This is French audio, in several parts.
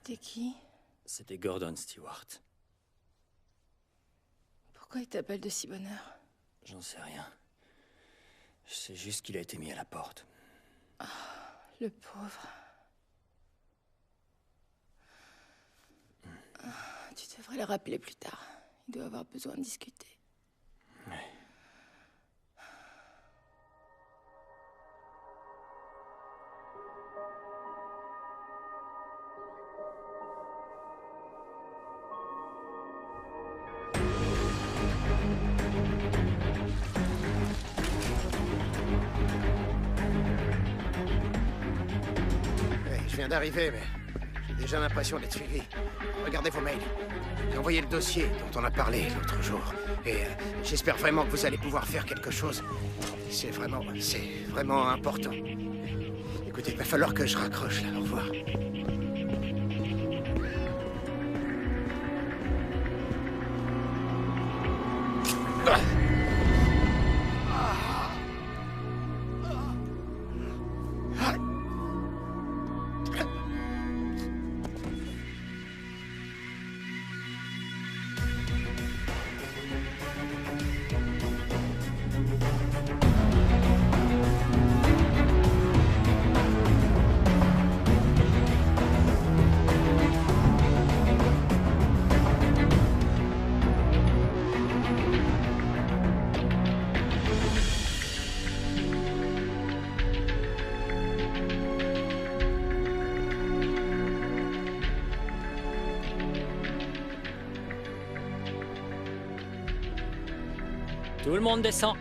C'était qui? C'était Gordon Stewart. Pourquoi il t'appelle de si bonne heure? J'en sais rien. Je sais juste qu'il a été mis à la porte. Oh, le pauvre. Tu devrais le rappeler plus tard. Il doit avoir besoin de discuter. Ouais. Je viens d'arriver, mais j'ai déjà l'impression d'être suivi. Regardez vos mails. J'ai envoyé le dossier dont on a parlé l'autre jour. Et j'espère vraiment que vous allez pouvoir faire quelque chose. C'est vraiment important. Écoutez, il va falloir que je raccroche là. Au revoir. Tout le monde descend.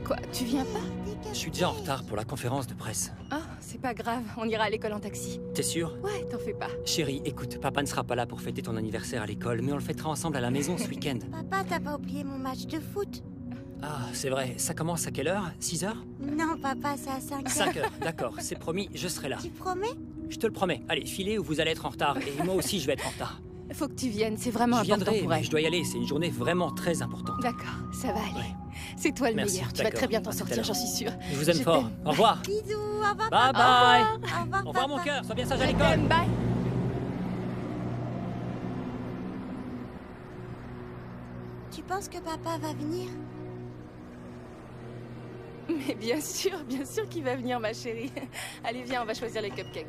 Quoi, tu viens pas? Je suis déjà en retard pour la conférence de presse. Ah, c'est pas grave, on ira à l'école en taxi. T'es sûr? Ouais, t'en fais pas. Chérie, écoute, papa ne sera pas là pour fêter ton anniversaire à l'école, mais on le fêtera ensemble à la maison ce week-end. Papa, t'as pas oublié mon match de foot? Ah, c'est vrai. Ça commence à quelle heure? 6 heures? Non, papa, c'est à 5 heures. 5 heures, d'accord. C'est promis, je serai là. Tu promets? Je te le promets. Allez, filez ou vous allez être en retard. Et moi aussi, je vais être en retard. Faut que tu viennes, c'est vraiment Je important viendrai, pour mais elle. je dois y aller. C'est une journée vraiment très importante. D'accord, ça va aller. Ouais. C'est toi le Merci, meilleur, tu vas d'accord. très bien t'en À tout à sortir, l'heure. j'en suis sûre. Je vous aime Je fort. t'aime. Au revoir. Bisous, au revoir, Bye papa. bye. Au revoir, Au revoir, mon papa. cœur. Sois bien sage à Je l'école. t'aime, bye. Tu penses que papa va venir? Mais bien sûr qu'il va venir, ma chérie. Allez, viens, on va choisir les cupcakes.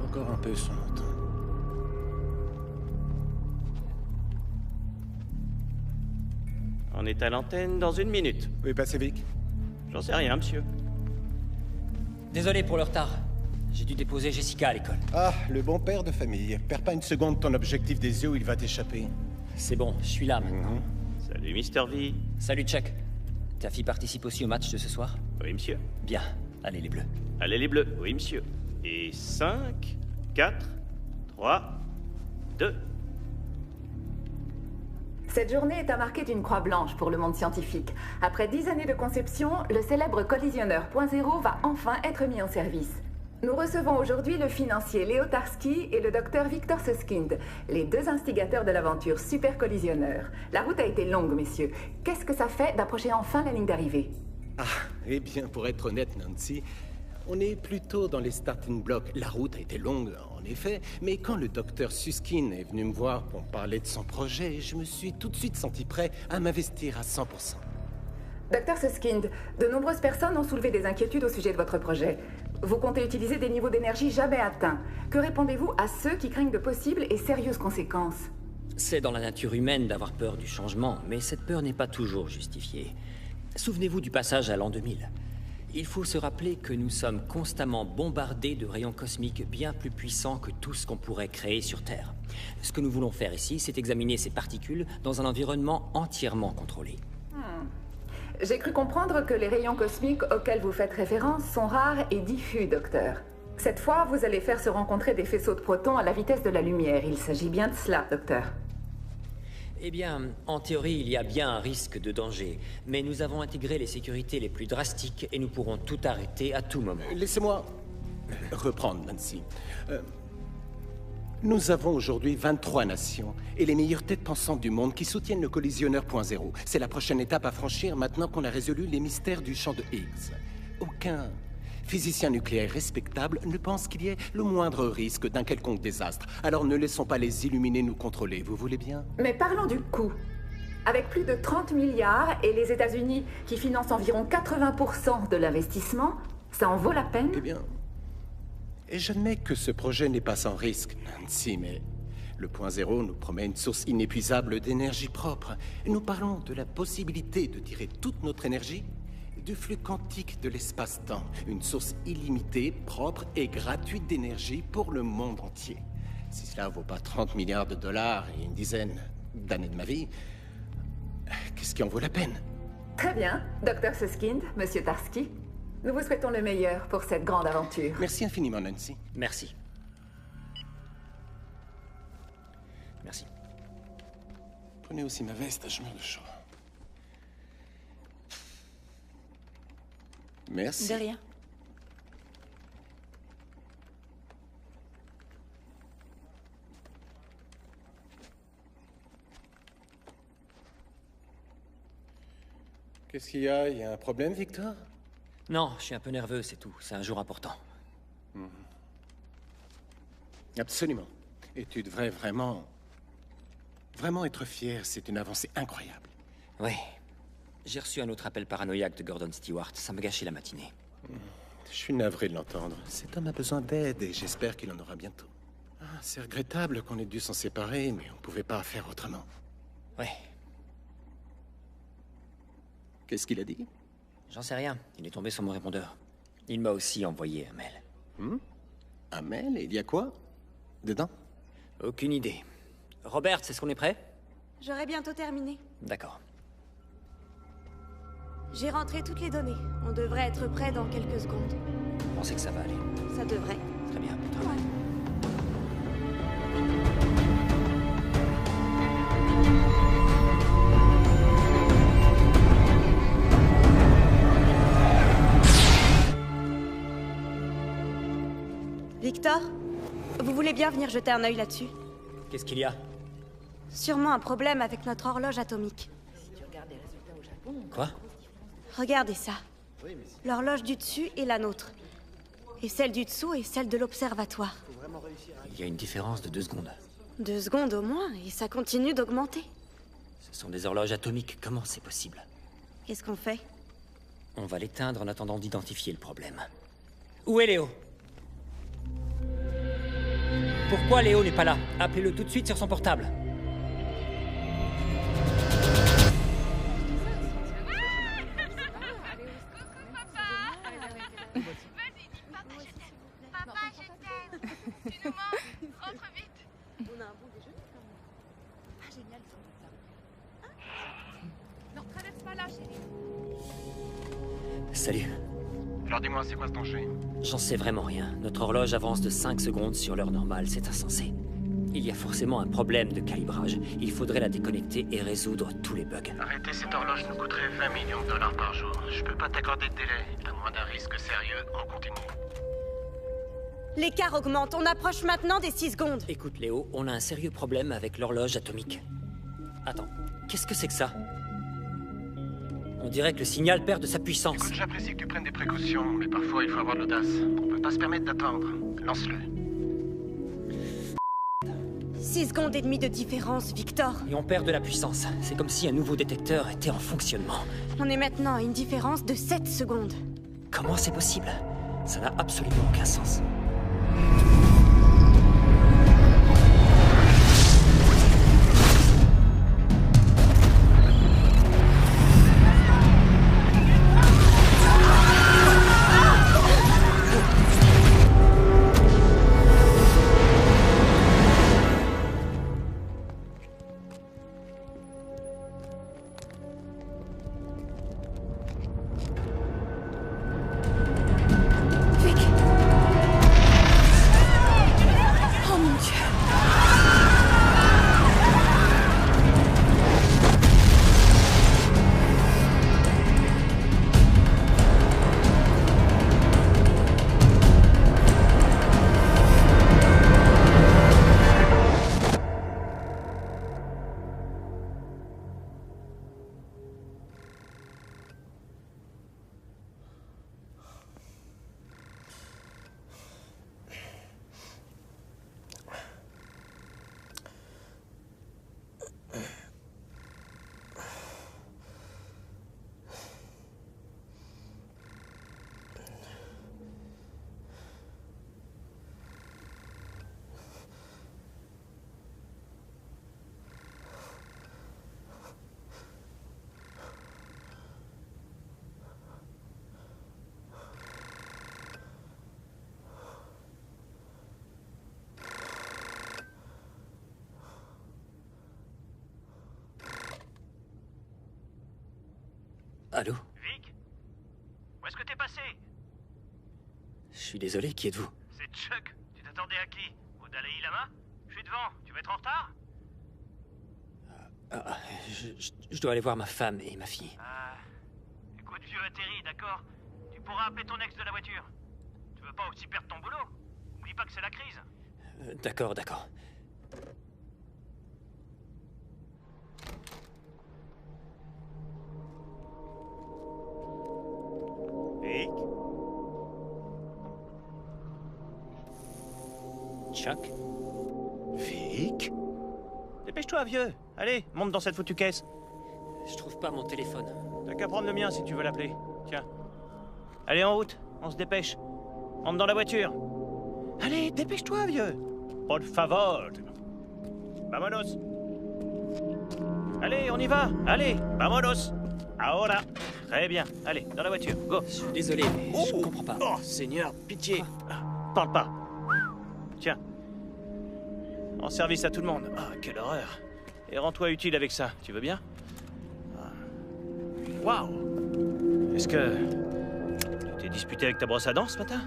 Encore un peu son temps. On est à l'antenne dans 1 minute. Oui, Pacifique. J'en sais rien, monsieur. Désolé pour le retard. J'ai dû déposer Jessica à l'école. Ah, le bon père de famille. Perds pas une seconde ton objectif des yeux ou il va t'échapper. C'est bon, je suis là maintenant. Salut, Mr. V. Salut, Chuck. Ta fille participe aussi au match de ce soir? Oui, monsieur. Bien. Allez, les bleus. Allez, les bleus. Oui, monsieur. Et 5, 4, 3, 2... Cette journée est à marquer d'une croix blanche pour le monde scientifique. Après 10 années de conception, le célèbre collisionneur .0 va enfin être mis en service. Nous recevons aujourd'hui le financier Léo Tarski et le docteur Victor Suskind, les deux instigateurs de l'aventure Super Collisionneur. La route a été longue, messieurs. Qu'est-ce que ça fait d'approcher enfin la ligne d'arrivée? Ah, eh bien, pour être honnête, Nancy, on est plutôt dans les starting blocks. La route a été longue, en effet, mais quand le docteur Suskin est venu me voir pour me parler de son projet, je me suis tout de suite senti prêt à m'investir à 100%. Docteur Suskind, de nombreuses personnes ont soulevé des inquiétudes au sujet de votre projet. Vous comptez utiliser des niveaux d'énergie jamais atteints. Que répondez-vous à ceux qui craignent de possibles et sérieuses conséquences? C'est dans la nature humaine d'avoir peur du changement, mais cette peur n'est pas toujours justifiée. Souvenez-vous du passage à l'an 2000. Il faut se rappeler que nous sommes constamment bombardés de rayons cosmiques bien plus puissants que tout ce qu'on pourrait créer sur Terre. Ce que nous voulons faire ici, c'est examiner ces particules dans un environnement entièrement contrôlé. J'ai cru comprendre que les rayons cosmiques auxquels vous faites référence sont rares et diffus, docteur. Cette fois, vous allez faire se rencontrer des faisceaux de protons à la vitesse de la lumière. Il s'agit bien de cela, docteur. Eh bien, en théorie, il y a bien un risque de danger, mais nous avons intégré les sécurités les plus drastiques et nous pourrons tout arrêter à tout moment. Laissez-moi reprendre, Nancy. Nous avons aujourd'hui 23 nations et les meilleures têtes pensantes du monde qui soutiennent le collisionneur .0. C'est la prochaine étape à franchir maintenant qu'on a résolu les mystères du champ de Higgs. Aucun physicien nucléaire respectable ne pense qu'il y ait le moindre risque d'un quelconque désastre. Alors ne laissons pas les illuminés nous contrôler, vous voulez bien? Mais parlons du coût. Avec plus de 30 milliards et les États-Unis qui financent environ 80% de l'investissement, ça en vaut la peine? Eh bien, et j'admets que ce projet n'est pas sans risque, Nancy, mais le point zéro nous promet une source inépuisable d'énergie propre. Nous parlons de la possibilité de tirer toute notre énergie du flux quantique de l'espace-temps, une source illimitée, propre et gratuite d'énergie pour le monde entier. Si cela vaut pas 30 milliards de dollars et une dizaine d'années de ma vie, qu'est-ce qui en vaut la peine? Très bien, Dr. Suskind, Monsieur Tarski. Nous vous souhaitons le meilleur pour cette grande aventure. Merci infiniment, Nancy. Merci. Merci. Prenez aussi ma veste, je meurs de chaud. Merci. De rien. Qu'est-ce qu'il y a? Il y a un problème, Victor? Non, je suis un peu nerveux, c'est tout. C'est un jour important. Absolument. Et tu devrais vraiment être fier. C'est une avancée incroyable. Oui. J'ai reçu un autre appel paranoïaque de Gordon Stewart. Ça m'a gâché la matinée. Je suis navré de l'entendre. Cet homme a besoin d'aide et j'espère qu'il en aura bientôt. Ah, c'est regrettable qu'on ait dû s'en séparer, mais on pouvait pas faire autrement. Ouais. Qu'est-ce qu'il a dit? J'en sais rien. Il est tombé sur mon répondeur. Il m'a aussi envoyé un mail. Un mail? Et il y a quoi dedans? Aucune idée. Robert, est-ce qu'on est prêt? J'aurai bientôt terminé. D'accord. J'ai rentré toutes les données. On devrait être prêt dans quelques secondes. Vous pensez que ça va aller? Ça devrait. Très bien, bon travail. Victor, vous voulez bien venir jeter un œil là-dessus? Qu'est-ce qu'il y a? Sûrement un problème avec notre horloge atomique. Quoi? Regardez ça. L'horloge du dessus est la nôtre. Et celle du dessous est celle de l'observatoire. Il y a une différence de 2 secondes. 2 secondes au moins, et ça continue d'augmenter. Ce sont des horloges atomiques. Comment c'est possible? Qu'est-ce qu'on fait? On va l'éteindre en attendant d'identifier le problème. Où est Léo? Pourquoi Léo n'est pas là? Appelez-le tout de suite sur son portable. Salut. Alors dis-moi, c'est quoi ce danger? J'en sais vraiment rien. Notre horloge avance de 5 secondes sur l'heure normale, c'est insensé. Il y a forcément un problème de calibrage. Il faudrait la déconnecter et résoudre tous les bugs. Arrêter cette horloge nous coûterait 20 millions de dollars par jour. Je peux pas t'accorder de délai, à moins d'un risque sérieux, on continue. L'écart augmente, on approche maintenant des 6 secondes. Écoute Léo, on a un sérieux problème avec l'horloge atomique. Attends, qu'est-ce que c'est que ça? On dirait que le signal perd de sa puissance. Écoute, j'apprécie que tu prennes des précautions, mais parfois il faut avoir de l'audace. On peut pas se permettre d'attendre. Lance-le. 6 secondes et demie de différence, Victor. Et on perd de la puissance. C'est comme si un nouveau détecteur était en fonctionnement. On est maintenant à une différence de 7 secondes. Comment c'est possible? Ça n'a absolument aucun sens. Allô? Vic? Où est-ce que t'es passé? Je suis désolé, qui êtes-vous? C'est Chuck. Tu t'attendais à qui? Au Dalai Lama? Je suis devant. Tu vas être en retard? Je dois aller voir ma femme et ma fille. Écoute, vieux atterri, d'accord? Tu pourras appeler ton ex de la voiture. Tu veux pas aussi perdre ton boulot? Oublie pas que c'est la crise. D'accord, d'accord. Vic? Chuck? Vic? Dépêche-toi, vieux. Allez, monte dans cette foutue caisse. Je trouve pas mon téléphone. T'as qu'à prendre le mien si tu veux l'appeler. Tiens. Allez, en route. On se dépêche. Monte dans la voiture. Allez, dépêche-toi, vieux. Por favor. Vamonos. Allez, on y va. Allez, vamonos. Ahora. Très bien. Allez, dans la voiture. Go. Je suis désolé, mais je comprends pas. Oh, Seigneur, pitié. Parle pas. Tiens. En service à tout le monde. Ah, quelle horreur. Et rends-toi utile avec ça, tu veux bien? Waouh! Est-ce que... tu t'es disputé avec ta brosse à dents ce matin?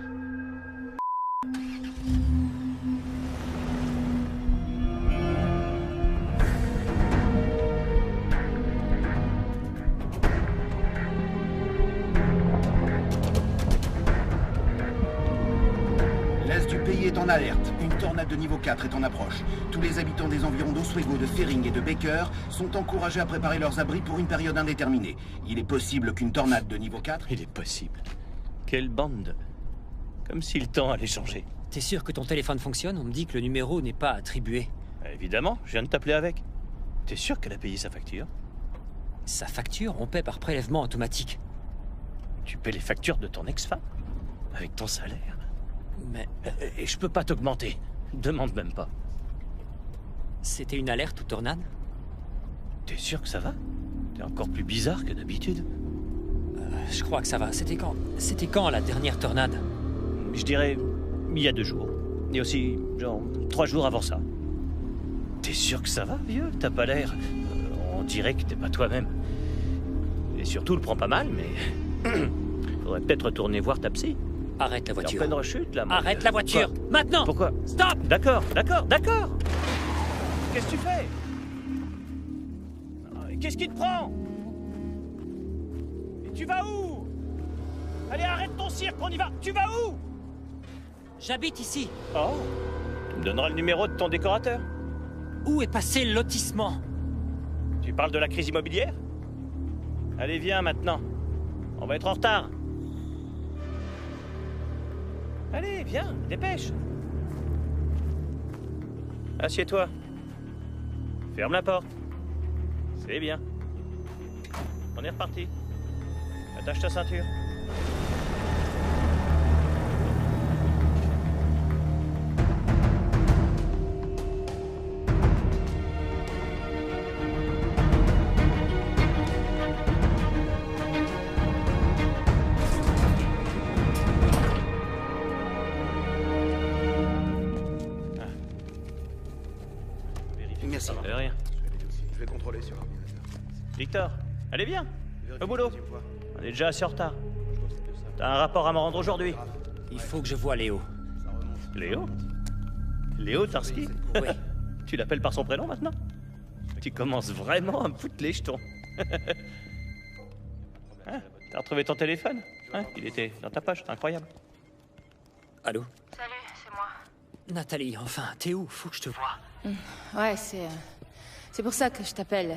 L'est du pays est en alerte. Une tornade de niveau 4 est en approche. Tous les habitants des environs d'Oswego, de Fering et de Baker sont encouragés à préparer leurs abris pour une période indéterminée. Il est possible qu'une tornade de niveau 4... Il est possible. Quelle bande de... Comme si le temps allait changer. T'es sûr que ton téléphone fonctionne? On me dit que le numéro n'est pas attribué. Évidemment, je viens de t'appeler avec. T'es sûr qu'elle a payé sa facture? Sa facture, on paie par prélèvement automatique. Tu paies les factures de ton ex-femme? Avec ton salaire? Mais Et je peux pas t'augmenter. Demande même pas. c'était une alerte ou tornade? T'es sûr que ça va? T'es encore plus bizarre que d'habitude. Je crois que ça va. C'était quand la dernière tornade? Je dirais il y a 2 jours. Et aussi, genre, 3 jours avant ça. T'es sûr que ça va, vieux? T'as pas l'air... on dirait que t'es pas toi-même. Et surtout, le prends pas mal, mais... faudrait peut-être retourner voir ta psy. Arrête la T'es en voiture. pleine rechute, là. Arrête la voiture! Quoi? Maintenant! Pourquoi? Stop! D'accord. Qu'est-ce que tu fais? Qu'est-ce qui te prend? Et tu vas où? Allez, arrête ton cirque, on y va. Tu vas où? J'habite ici. Oh, tu me donneras le numéro de ton décorateur. Où est passé le lotissement? Tu parles de la crise immobilière? Allez, viens maintenant. On va être en retard. Allez, viens, dépêche. Assieds-toi. Ferme la porte. C'est bien. On est reparti. Attache ta ceinture. Merci. De rien. Je vais contrôler sur l'ordinateur. Victor, allez viens. Au boulot. On est déjà assez en retard. T'as un rapport à me rendre aujourd'hui. Il faut que je voie Léo. Léo? Léo Tarski? Oui. Tu l'appelles par son prénom maintenant? Tu commences vraiment à me foutre les jetons. Hein? T'as retrouvé ton téléphone? Hein? Il était dans ta poche, c'est incroyable. Allô? Salut, c'est moi. Nathalie, enfin, t'es où? Faut que je te voie. Ouais, c'est pour ça que je t'appelle.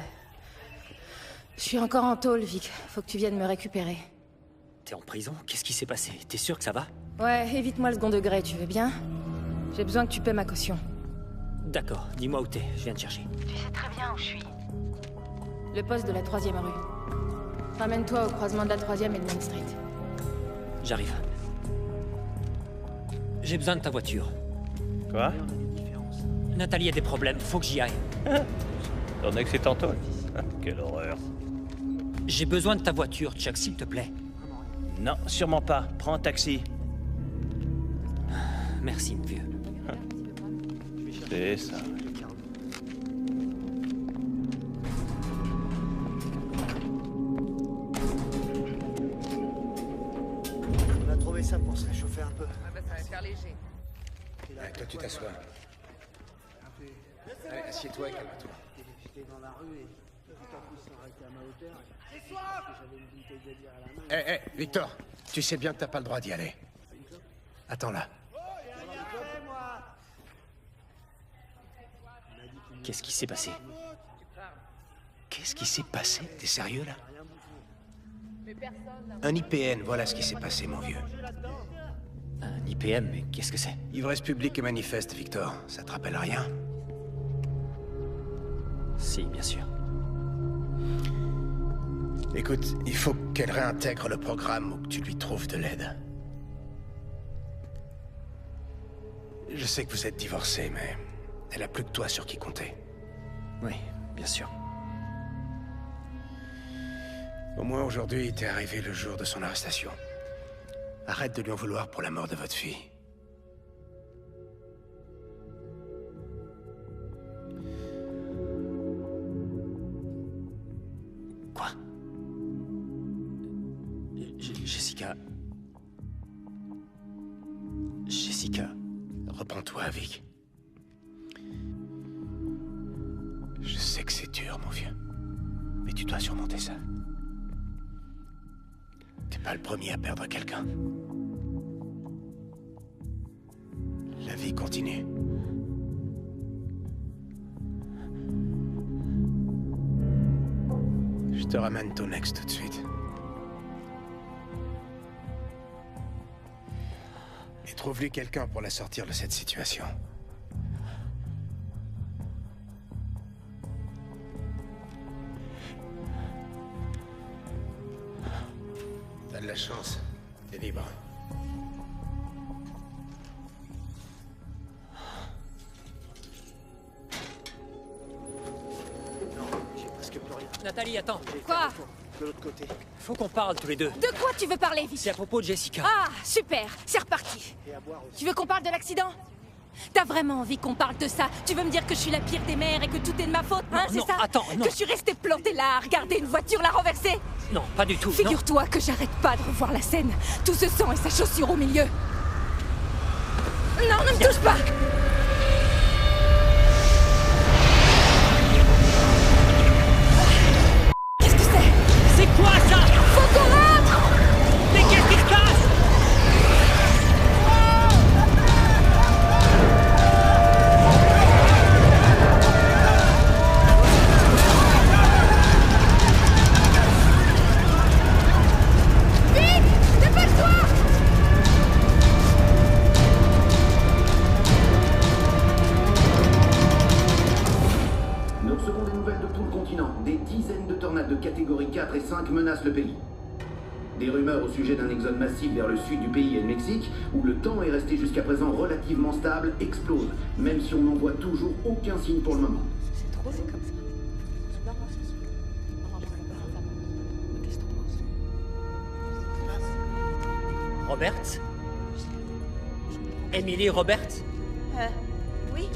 Je suis encore en tôle, Vic. Faut que tu viennes me récupérer. T'es en prison? Qu'est-ce qui s'est passé? T'es sûr que ça va? Ouais, évite-moi le second degré, tu veux bien? J'ai besoin que tu paies ma caution. D'accord, dis-moi où t'es, je viens te chercher. Tu sais très bien où je suis. Le poste de la 3e rue. Ramène-toi au croisement de la 3e et de Main Street. J'arrive. J'ai besoin de ta voiture. Quoi? Nathalie a des problèmes, faut que j'y aille. Ton ex est en tôle. Quelle horreur. J'ai besoin de ta voiture, Chuck, s'il te plaît. Non, sûrement pas. Prends un taxi. Merci, mon vieux. C'est ça. fait un peu. Ah bah ça va faire léger. Ouais, toi, tu t'assois. Allez, assieds-toi et calme-toi. J'étais dans la rue et tout à coup ils sont arrêtés à ma hauteur. C'est soif. J'avais une bouteille de bière à la main. Hé, Victor, tu sais bien que t'as pas le droit d'y aller. Attends là. Qu'est-ce qui s'est passé? Qu'est-ce qui s'est passé? T'es sérieux là? Mais personne. Un IPN, voilà ce qui s'est passé, mon vieux. Un IPM, mais qu'est-ce que c'est? Ivresse publique et manifeste, Victor. Ça te rappelle rien? Si, bien sûr. Écoute, il faut qu'elle réintègre le programme ou que tu lui trouves de l'aide. Je sais que vous êtes divorcés, mais elle a plus que toi sur qui compter. Oui, bien sûr. Au moins aujourd'hui, il t'est arrivé le jour de son arrestation. Arrête de lui en vouloir pour la mort de votre fille. Quoi? Jessica... Jessica... Reprends-toi, Vic. Je sais que c'est dur, mon vieux. Mais tu dois surmonter ça. T'es pas le premier à perdre quelqu'un. La vie continue. Je te ramène ton ex tout de suite. Et trouve-lui quelqu'un pour la sortir de cette situation. T'as de la chance. T'es libre. Nathalie, attends. Quoi? De l'autre côté. Faut qu'on parle tous les deux. De quoi tu veux parler, Vic? C'est à propos de Jessica. Ah, super, c'est reparti. Et à boire aussi. Tu veux qu'on parle de l'accident? T'as vraiment envie qu'on parle de ça? Tu veux me dire que je suis la pire des mères et que tout est de ma faute, hein, c'est non, ça? attends, non. Que je suis restée plantée là à regarder une voiture la renverser? Non, pas du tout. Non. Figure-toi que j'arrête pas de revoir la scène. Tout ce sang et sa chaussure au milieu. Non, ne me touche pas! Qu'est-ce que c'est? C'est quoi ça? Faut qu'on rentre! Mais qu'est-ce qui se passe? Vite! Dépêche-toi! Nous recevons des nouvelles de tout le continent. Des dizaines de tornades de catégorie 4 et 5 menacent le pays. Des rumeurs au sujet d'un exode massif vers le sud du pays et le Mexique, où le temps est resté jusqu'à présent relativement stable, explosent, même si on n'en voit toujours aucun signe pour le moment. C'est trop, c'est comme ça. Qu'est-ce que t'en penses? Roberts? Emily Roberts? Oui.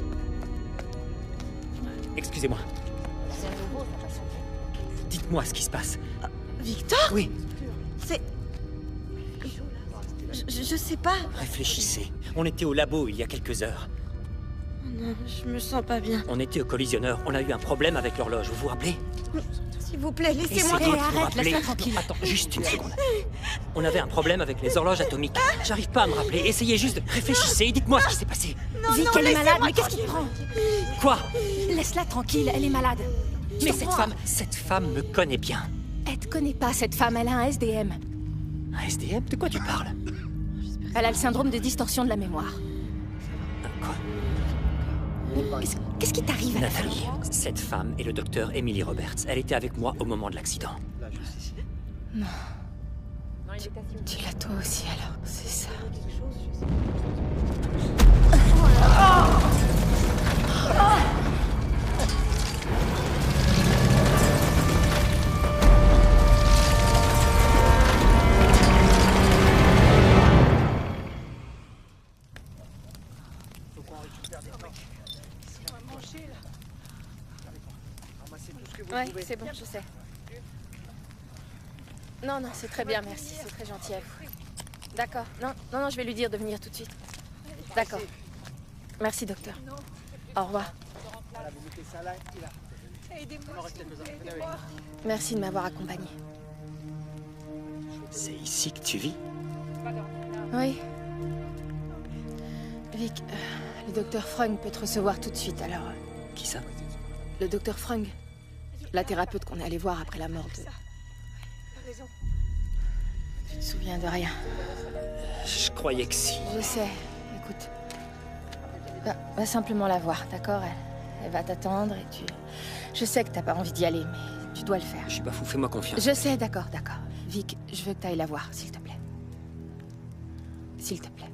Excusez-moi. C'est nouveau, ta façon. Dites-moi ce qui se passe. Victor? Oui, C'est... Je sais pas. réfléchissez. On était au labo il y a quelques heures. Non, je me sens pas bien. On était au collisionneur. On a eu un problème avec l'horloge, vous vous rappelez? S'il vous plaît, laissez-moi... Essayez de vous arrête, rappeler. laisse-la tranquille. Attends, juste une seconde. On avait un problème avec les horloges atomiques. J'arrive pas à me rappeler. Essayez juste de... Réfléchissez et dites-moi ce qui s'est passé. Vic, elle est malade, mais qu'est-ce qui te prend? Quoi? Laisse-la tranquille, elle est malade. Mais Je te prends. cette femme me connaît bien. Elle te connaît pas, cette femme, elle a un SDM. Un SDM? De quoi tu parles? Elle a le syndrome de distorsion de la mémoire. Quoi? Qu'est-ce qui t'arrive à la Nathalie, cette femme est le docteur Emily Roberts. Elle était avec moi au moment de l'accident. La justice. Non, Non, il est assis. tu l'as toi aussi alors, c'est ça. Faut qu'on récupère des mecs. On va manger là. Ramassez tout ce que vous Ouais, pouvez. c'est bon, je sais. Non, c'est très bien, merci, c'est très gentil à vous. D'accord. Non, je vais lui dire de venir tout de suite. D'accord. Merci, docteur. Au revoir. Voilà, vous mettez ça là et là. Merci de m'avoir accompagné. C'est ici que tu vis? Oui. Vic, le docteur Frung peut te recevoir tout de suite, alors... Qui ça? Le docteur Frung. La thérapeute qu'on est allé voir après la mort de... Tu te souviens de rien? Je croyais que si. Je sais. Écoute. Va simplement la voir, d'accord? Elle va t'attendre et tu... Je sais que t'as pas envie d'y aller, mais tu dois le faire. Je suis pas fou, fais-moi confiance. Je sais, d'accord. Vic, je veux que t'ailles la voir, s'il te plaît. S'il te plaît.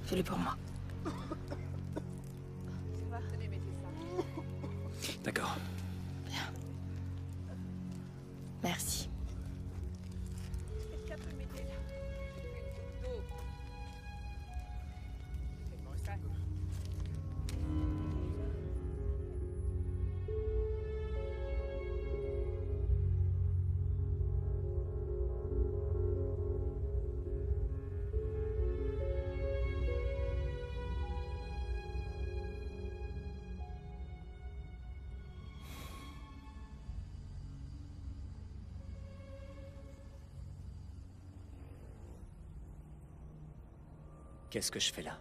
Fais-le pour moi. D'accord. Bien. Merci. Qu'est-ce que je fais là?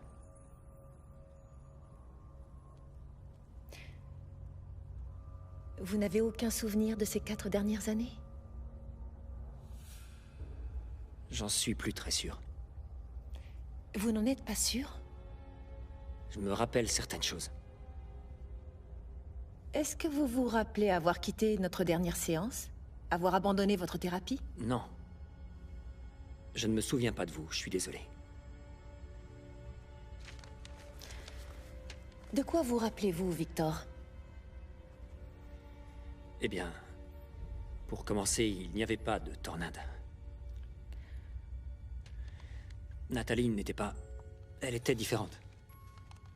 Vous n'avez aucun souvenir de ces 4 dernières années? J'en suis plus très sûr. Vous n'en êtes pas sûr? Je me rappelle certaines choses. Est-ce que vous vous rappelez avoir quitté notre dernière séance? Avoir abandonné votre thérapie? Non. Je ne me souviens pas de vous, je suis désolé. De quoi vous rappelez-vous, Victor? Eh bien, pour commencer, il n'y avait pas de tornade. Nathalie n'était pas... Elle était différente.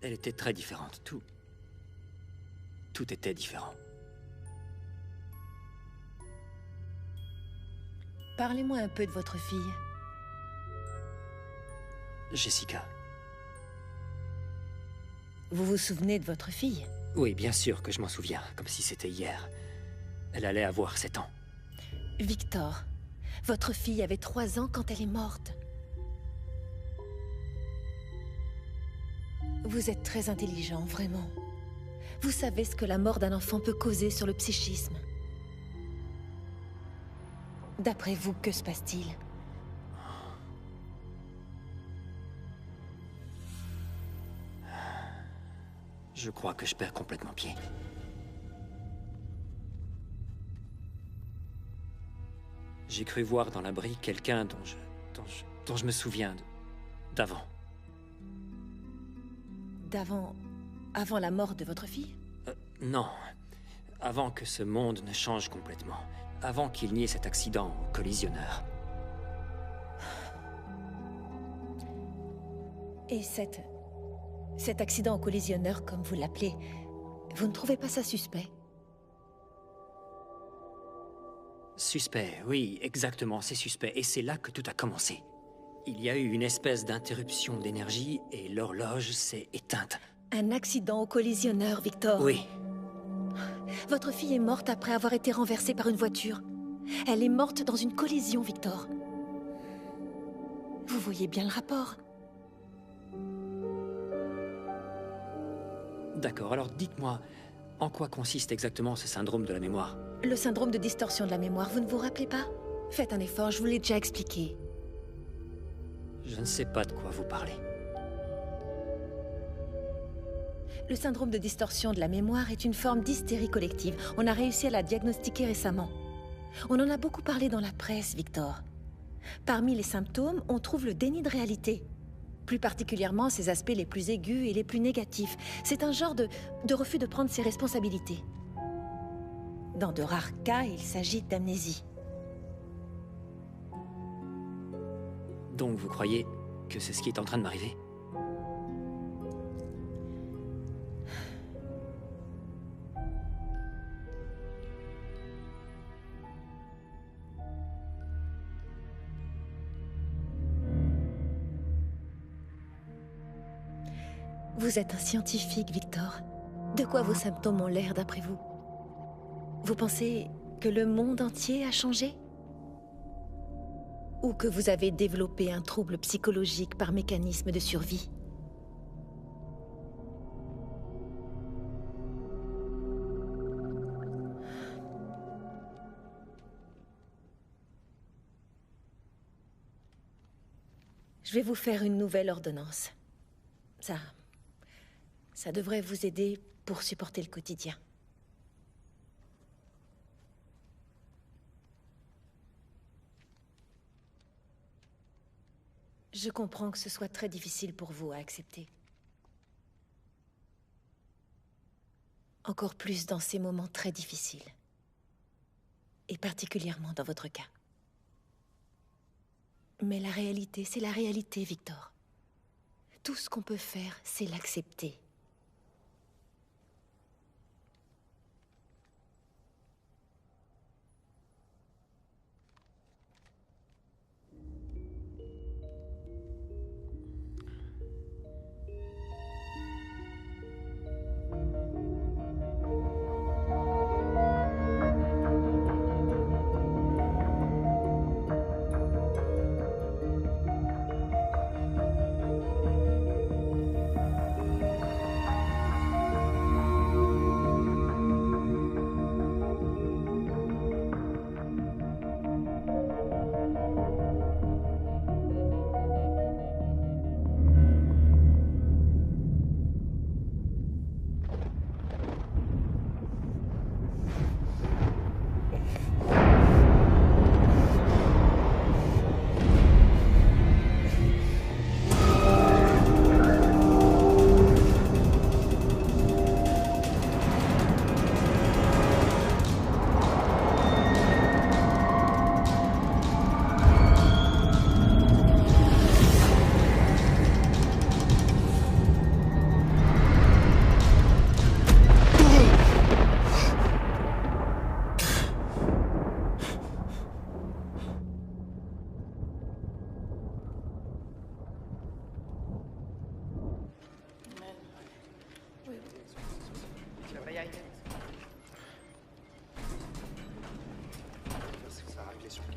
Elle était très différente. Tout était différent. Parlez-moi un peu de votre fille. Jessica. Vous vous souvenez de votre fille? Oui, bien sûr que je m'en souviens, comme si c'était hier. Elle allait avoir 7 ans. Victor, votre fille avait 3 ans quand elle est morte. Vous êtes très intelligent, vraiment. Vous savez ce que la mort d'un enfant peut causer sur le psychisme. D'après vous, que se passe-t-il? Je crois que je perds complètement pied. J'ai cru voir dans l'abri quelqu'un dont je me souviens d'avant. D'avant... avant la mort de votre fille? Non. Avant que ce monde ne change complètement. Avant qu'il n'y ait cet accident au collisionneur. Et cet accident au collisionneur, comme vous l'appelez, vous ne trouvez pas ça suspect? Suspect, oui, exactement, c'est suspect. Et c'est là que tout a commencé. Il y a eu une espèce d'interruption d'énergie et l'horloge s'est éteinte. Un accident au collisionneur, Victor? Oui. Votre fille est morte après avoir été renversée par une voiture. Elle est morte dans une collision, Victor. Vous voyez bien le rapport? D'accord, alors dites-moi, en quoi consiste exactement ce syndrome de la mémoire? Le syndrome de distorsion de la mémoire, vous ne vous rappelez pas? Faites un effort, je vous l'ai déjà expliqué. Je ne sais pas de quoi vous parlez. Le syndrome de distorsion de la mémoire est une forme d'hystérie collective. On a réussi à la diagnostiquer récemment. On en a beaucoup parlé dans la presse, Victor. Parmi les symptômes, on trouve le déni de réalité. Plus particulièrement ses aspects les plus aigus et les plus négatifs. C'est un genre de refus de prendre ses responsabilités. Dans de rares cas, il s'agit d'amnésie. Donc vous croyez que c'est ce qui est en train de m'arriver? Vous êtes un scientifique, Victor. De quoi vos symptômes ont l'air d'après vous? Vous pensez que le monde entier a changé? Ou que vous avez développé un trouble psychologique par mécanisme de survie? Je vais vous faire une nouvelle ordonnance. Ça devrait vous aider pour supporter le quotidien. Je comprends que ce soit très difficile pour vous à accepter. Encore plus dans ces moments très difficiles. Et particulièrement dans votre cas. Mais la réalité, c'est la réalité, Victor. Tout ce qu'on peut faire, c'est l'accepter.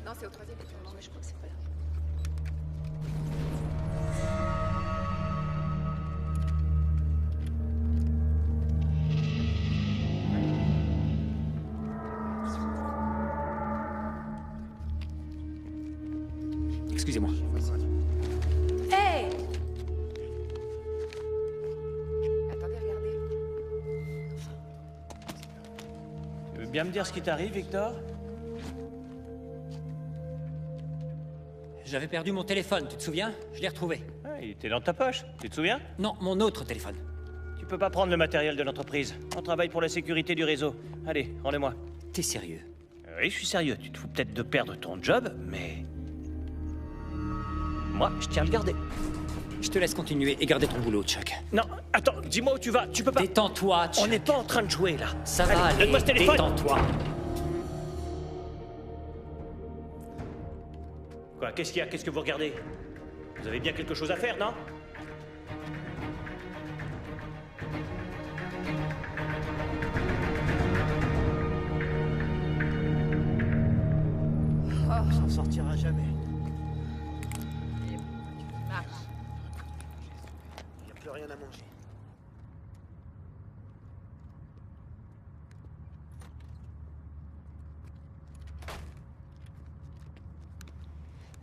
Non, c'est au troisième étage. Non, mais je crois que c'est pas là. Excusez-moi. Hey! Attendez, regardez. Tu veux bien me dire ce qui t'arrive, Victor? J'avais perdu mon téléphone, tu te souviens? Je l'ai retrouvé. Ah, il était dans ta poche, tu te souviens? Non, mon autre téléphone. Tu peux pas prendre le matériel de l'entreprise. On travaille pour la sécurité du réseau. Allez, rendez-moi. T'es sérieux? Oui, je suis sérieux. Tu te fous peut-être de perdre ton job, mais... moi, je tiens à le garder. Je te laisse continuer et garder ton boulot, Chuck. Non, attends, dis-moi où tu vas. Tu peux pas... Détends-toi, Chuck. On n'est pas en train de jouer, là. Ça va aller, donne-moi ce téléphone. détends-toi. Quoi, qu'est-ce qu'il y a? Qu'est-ce que vous regardez? Vous avez bien quelque chose à faire, non? On s'en sortira jamais. Marche. Il n'y a plus rien à manger.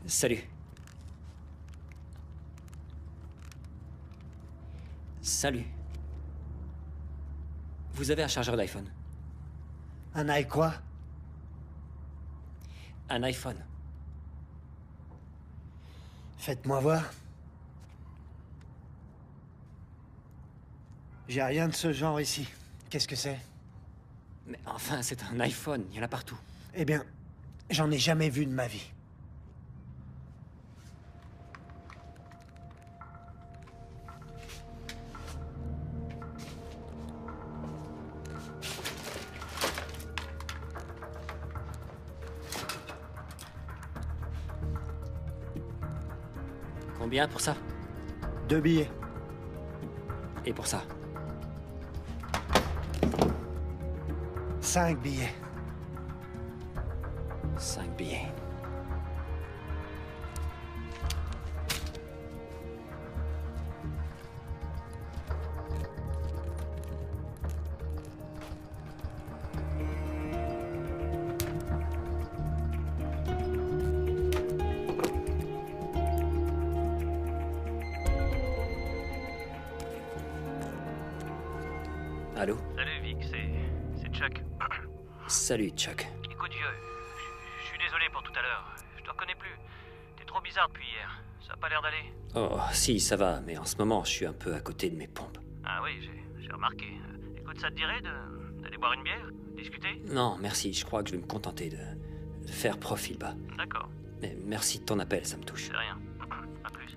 Salut. Salut. Vous avez un chargeur d'iPhone? Un aïe quoi? Un iPhone. Faites-moi voir. J'ai rien de ce genre ici. Qu'est-ce que c'est? Mais enfin, c'est un iPhone, il y en a partout. Eh bien, j'en ai jamais vu de ma vie. Combien pour ça? 2 billets. Et pour ça? 5 billets. 5 billets. Allô? Salut Vic, c'est Chuck. Salut, Chuck. Écoute vieux, je suis désolé pour tout à l'heure. Je te reconnais plus. T'es trop bizarre depuis hier. Ça a pas l'air d'aller. Oh, si, ça va, mais en ce moment, je suis un peu à côté de mes pompes. Ah oui, j'ai remarqué. Écoute, ça te dirait d'aller boire une bière? Discuter? Non, merci, je crois que je vais me contenter de faire profil bas. D'accord. Mais merci de ton appel, ça me touche. C'est rien. À plus.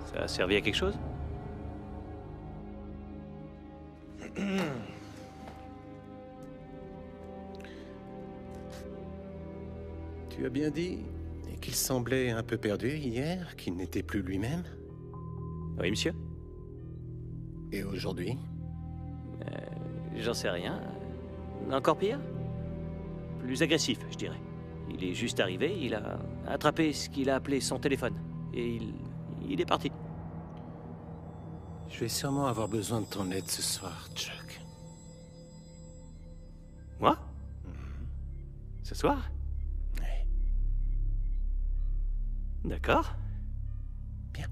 Ça a servi à quelque chose? Tu as bien dit qu'il semblait un peu perdu hier, qu'il n'était plus lui-même. Oui, monsieur? Et aujourd'hui? J'en sais rien. Encore pire? Plus agressif, je dirais. Il est juste arrivé, il a attrapé ce qu'il a appelé son téléphone. Et il est parti. Je vais sûrement avoir besoin de ton aide ce soir, Chuck. Moi? Ce soir? Oui. D'accord. Bien.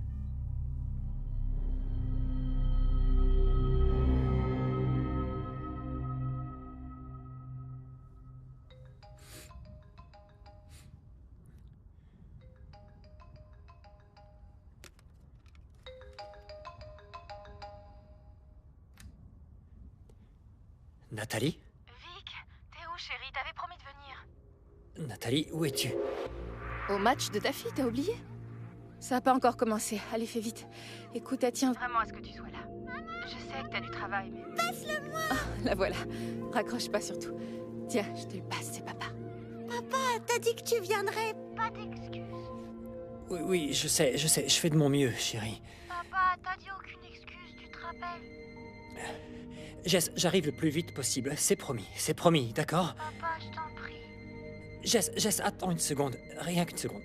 Nathalie? Vic, t'es où, chérie? T'avais promis de venir. Nathalie, où es-tu? Au match de ta fille, t'as oublié? Ça n'a pas encore commencé. Allez, fais vite. Écoute, elle tient Vraiment à ce que tu sois là. Je sais que t'as du travail, mais... Passe-le-moi. La voilà. Raccroche pas surtout. Tiens, je te le passe, c'est papa. Papa, t'as dit que tu viendrais. Pas d'excuses. Oui, oui, je sais, je fais de mon mieux, chérie. Papa, t'as dit aucune excuse, tu te rappelles? Jess, j'arrive le plus vite possible, c'est promis, d'accord? Papa, je t'en prie. Jess, attends une seconde, rien qu'une seconde.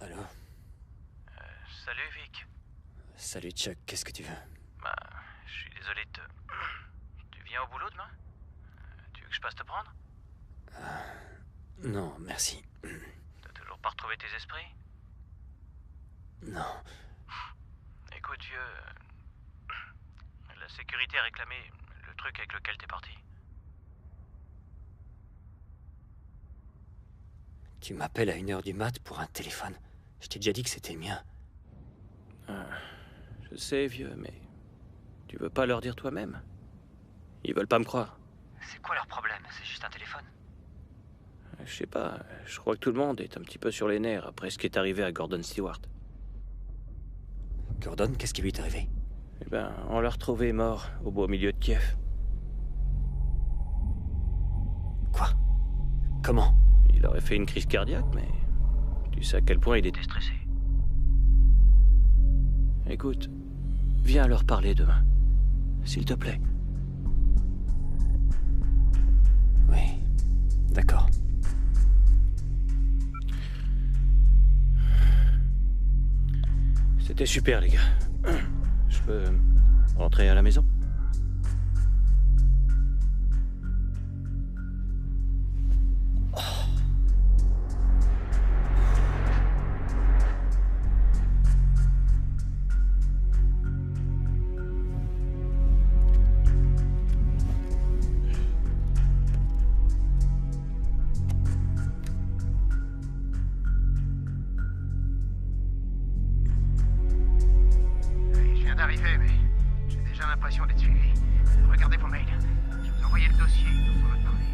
Allô? Salut Vic. Salut Chuck, qu'est-ce que tu veux? Bah, je suis désolé de te... Tu viens au boulot demain? Tu veux que je passe te prendre? Non, merci. T'as toujours pas retrouvé tes esprits? Non. Écoute, vieux... La sécurité a réclamé le truc avec lequel t'es parti. Tu m'appelles à 1h du mat pour un téléphone. Je t'ai déjà dit que c'était le mien. Je sais, vieux, mais... Tu veux pas leur dire toi-même? Ils veulent pas me croire. C'est quoi leur problème? C'est juste un téléphone. Je sais pas, je crois que tout le monde est un petit peu sur les nerfs après ce qui est arrivé à Gordon Stewart. Gordon, qu'est-ce qui lui est arrivé? Eh ben, on l'a retrouvé mort au beau milieu de Kiev. Quoi? Comment? Il aurait fait une crise cardiaque, mais... Tu sais à quel point il était stressé. Écoute, viens leur parler demain. S'il te plaît. Oui, d'accord. C'était super, les gars. Je peux rentrer à la maison? Je viens d'arriver, mais déjà l'impression d'être suivi. Regardez vos mails. Je vous ai envoyé le dossier dont on a parlé.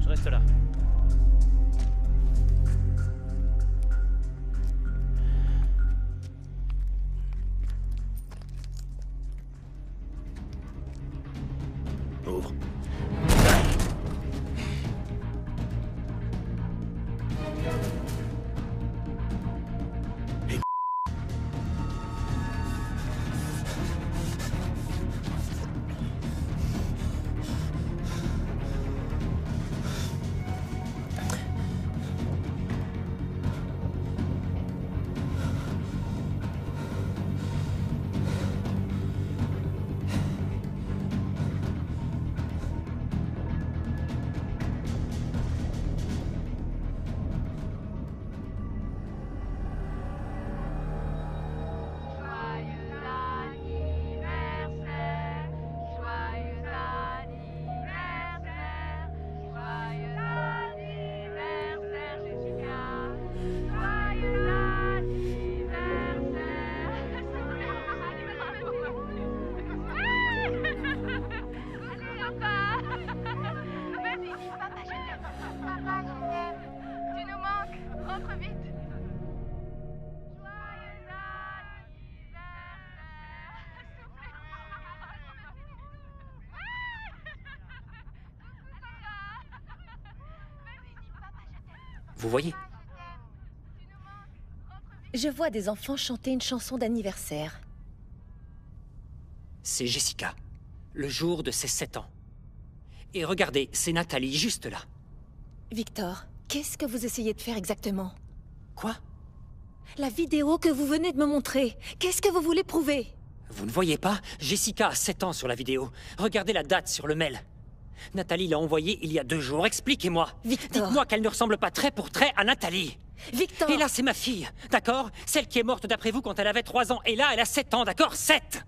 Je reste là. Ouvre. Vous voyez? Je vois des enfants chanter une chanson d'anniversaire. C'est Jessica, le jour de ses 7 ans. Et regardez, c'est Nathalie, juste là. Victor, qu'est-ce que vous essayez de faire exactement? Quoi? La vidéo que vous venez de me montrer, qu'est-ce que vous voulez prouver? Vous ne voyez pas? Jessica a 7 ans sur la vidéo. Regardez la date sur le mail. Nathalie l'a envoyée il y a 2 jours. Expliquez-moi. Victor. Dites-moi qu'elle ne ressemble pas trait pour trait à Nathalie. Victor. Et là, c'est ma fille, d'accord? Celle qui est morte d'après vous quand elle avait 3 ans. Et là, elle a 7 ans, d'accord? 7!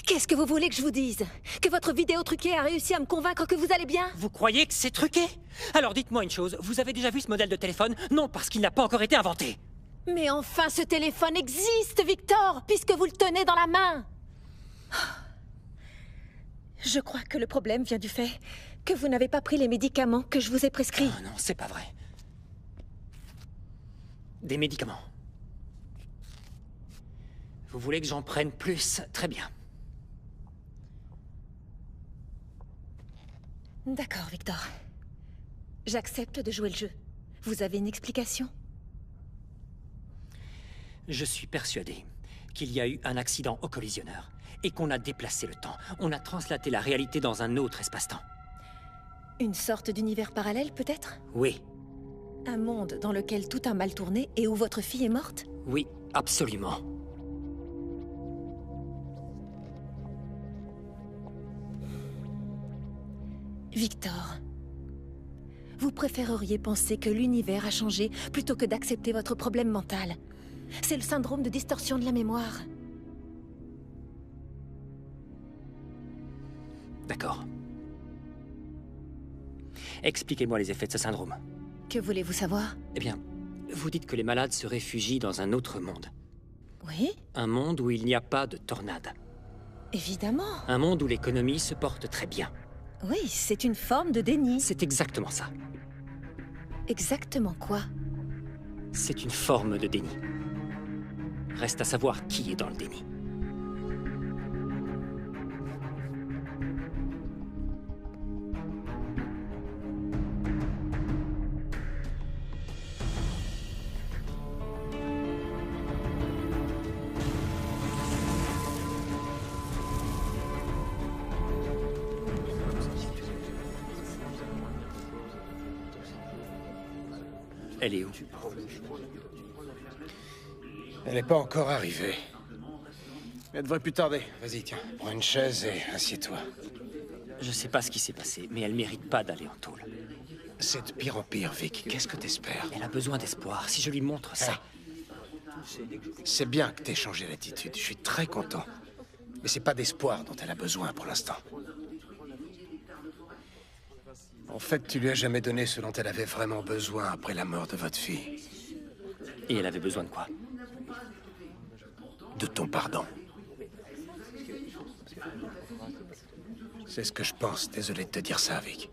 Qu'est-ce que vous voulez que je vous dise? Que votre vidéo truquée a réussi à me convaincre que vous allez bien? Vous croyez que c'est truqué? Alors dites-moi une chose, vous avez déjà vu ce modèle de téléphone? Non, parce qu'il n'a pas encore été inventé. Mais enfin, ce téléphone existe, Victor, puisque vous le tenez dans la main. Je crois que le problème vient du fait que vous n'avez pas pris les médicaments que je vous ai prescrits. Ah non, c'est pas vrai. Des médicaments. Vous voulez que j'en prenne plus? Très bien. D'accord, Victor. J'accepte de jouer le jeu. Vous avez une explication? Je suis persuadé qu'il y a eu un accident au collisionneur et qu'on a déplacé le temps. On a translaté la réalité dans un autre espace-temps. Une sorte d'univers parallèle, peut-être? Oui. Un monde dans lequel tout a mal tourné et où votre fille est morte? Oui, absolument. Victor, vous préféreriez penser que l'univers a changé plutôt que d'accepter votre problème mental. C'est le syndrome de distorsion de la mémoire. D'accord. Expliquez-moi les effets de ce syndrome. Que voulez-vous savoir? Eh bien, vous dites que les malades se réfugient dans un autre monde. Oui? Un monde où il n'y a pas de tornade. Évidemment. Un monde où l'économie se porte très bien. Oui, c'est une forme de déni. C'est exactement ça. Exactement quoi? C'est une forme de déni. Reste à savoir qui est dans le déni. Elle est où? Elle n'est pas encore arrivée. Elle devrait plus tarder. Vas-y, tiens, prends une chaise et assieds-toi. Je sais pas ce qui s'est passé, mais elle mérite pas d'aller en tôle. C'est de pire en pire, Vic. Qu'est-ce que t'espères? Elle a besoin d'espoir. Si je lui montre ça... C'est bien que t'aies changé d'attitude. Je suis très content. Mais c'est pas d'espoir dont elle a besoin pour l'instant. En fait, tu lui as jamais donné ce dont elle avait vraiment besoin après la mort de votre fille. Et elle avait besoin de quoi? de ton pardon. C'est ce que je pense. Désolé de te dire ça, Vic.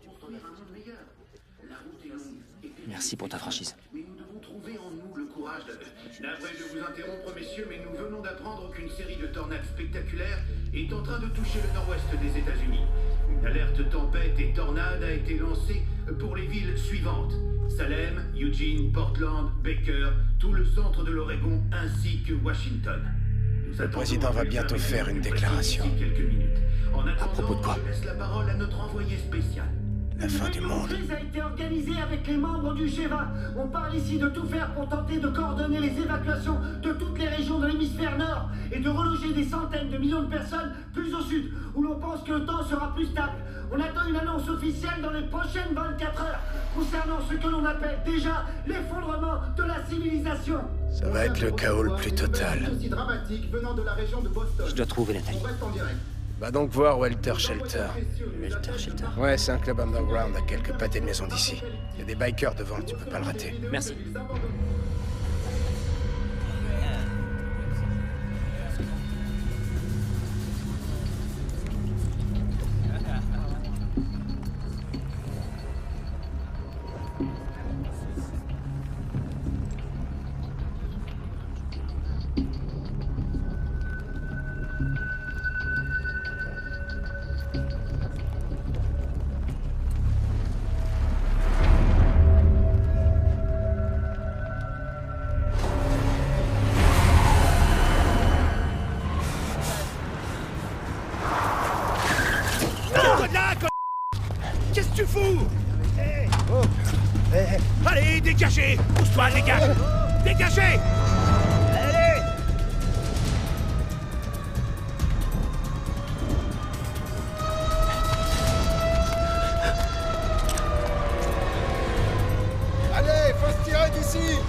Merci pour ta franchise. Mais nous devons trouver en nous le courage de... Navré de vous interrompre, messieurs, mais nous venons d'apprendre qu'une série de tornades spectaculaires est en train de toucher le nord-ouest des États-Unis. Une alerte tempête et tornade a été lancée pour les villes suivantes. Salem, Eugene, Portland, Baker, tout le centre de l'Oregon ainsi que Washington. Le président va bientôt faire une déclaration. À propos de quoi? Je laisse la parole à notre envoyé spécial. La fin du monde. La crise a été organisée avec les membres du G20. On parle ici de tout faire pour tenter de coordonner les évacuations de toutes les régions de l'hémisphère nord et de reloger des centaines de millions de personnes plus au sud, où l'on pense que le temps sera plus stable. On attend une annonce officielle dans les prochaines 24 heures concernant ce que l'on appelle déjà l'effondrement de la civilisation. Ça va être le chaos le plus total. Aussi dramatique venant de la région de Boston. Je dois trouver Nathalie. On reste en direct. Va donc voir Welter Shelter. Welter Shelter. Ouais, c'est un club underground à quelques pâtés de maison d'ici. Il y a des bikers devant, tu peux pas le rater. Merci. Qu'est-ce que tu fous? Allez, dégagez! Pousse-toi, dégage! Dégagez! Allez! Allez, faut se tirer d'ici!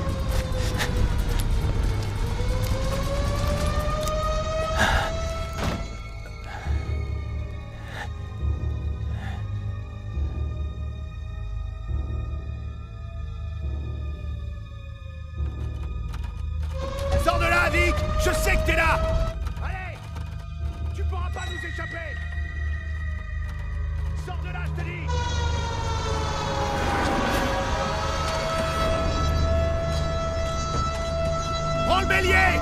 Sors de là, Vic! Je sais que t'es là! Allez! Tu pourras pas nous échapper! Sors de là, je te dis! Prends le bélier!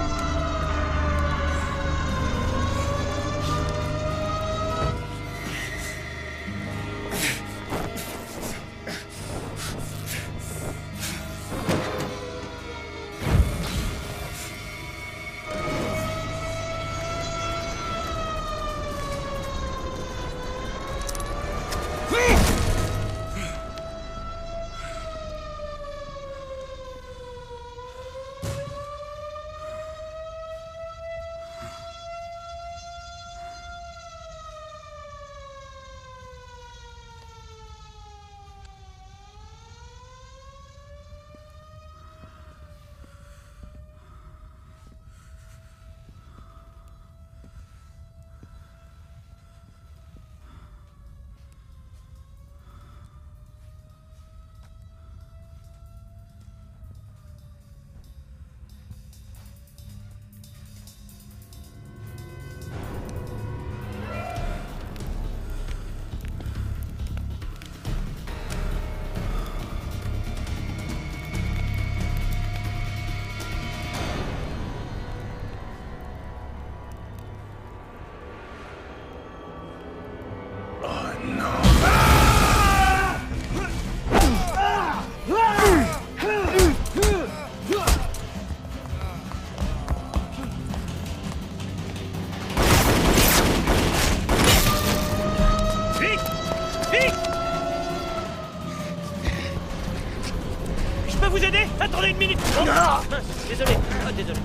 Je peux vous aider? Attendez une minute. Oh, mince, désolé. Ah, désolé.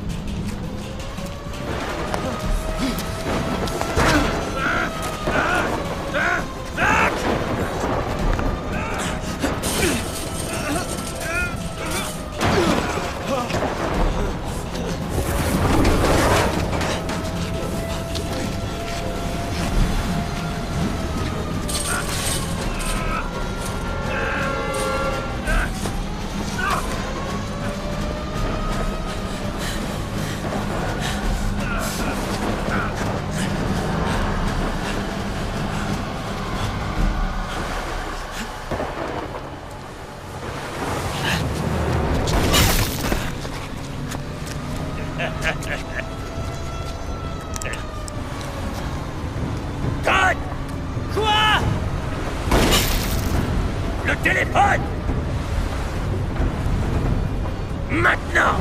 Todd! Quoi? Le téléphone! Maintenant!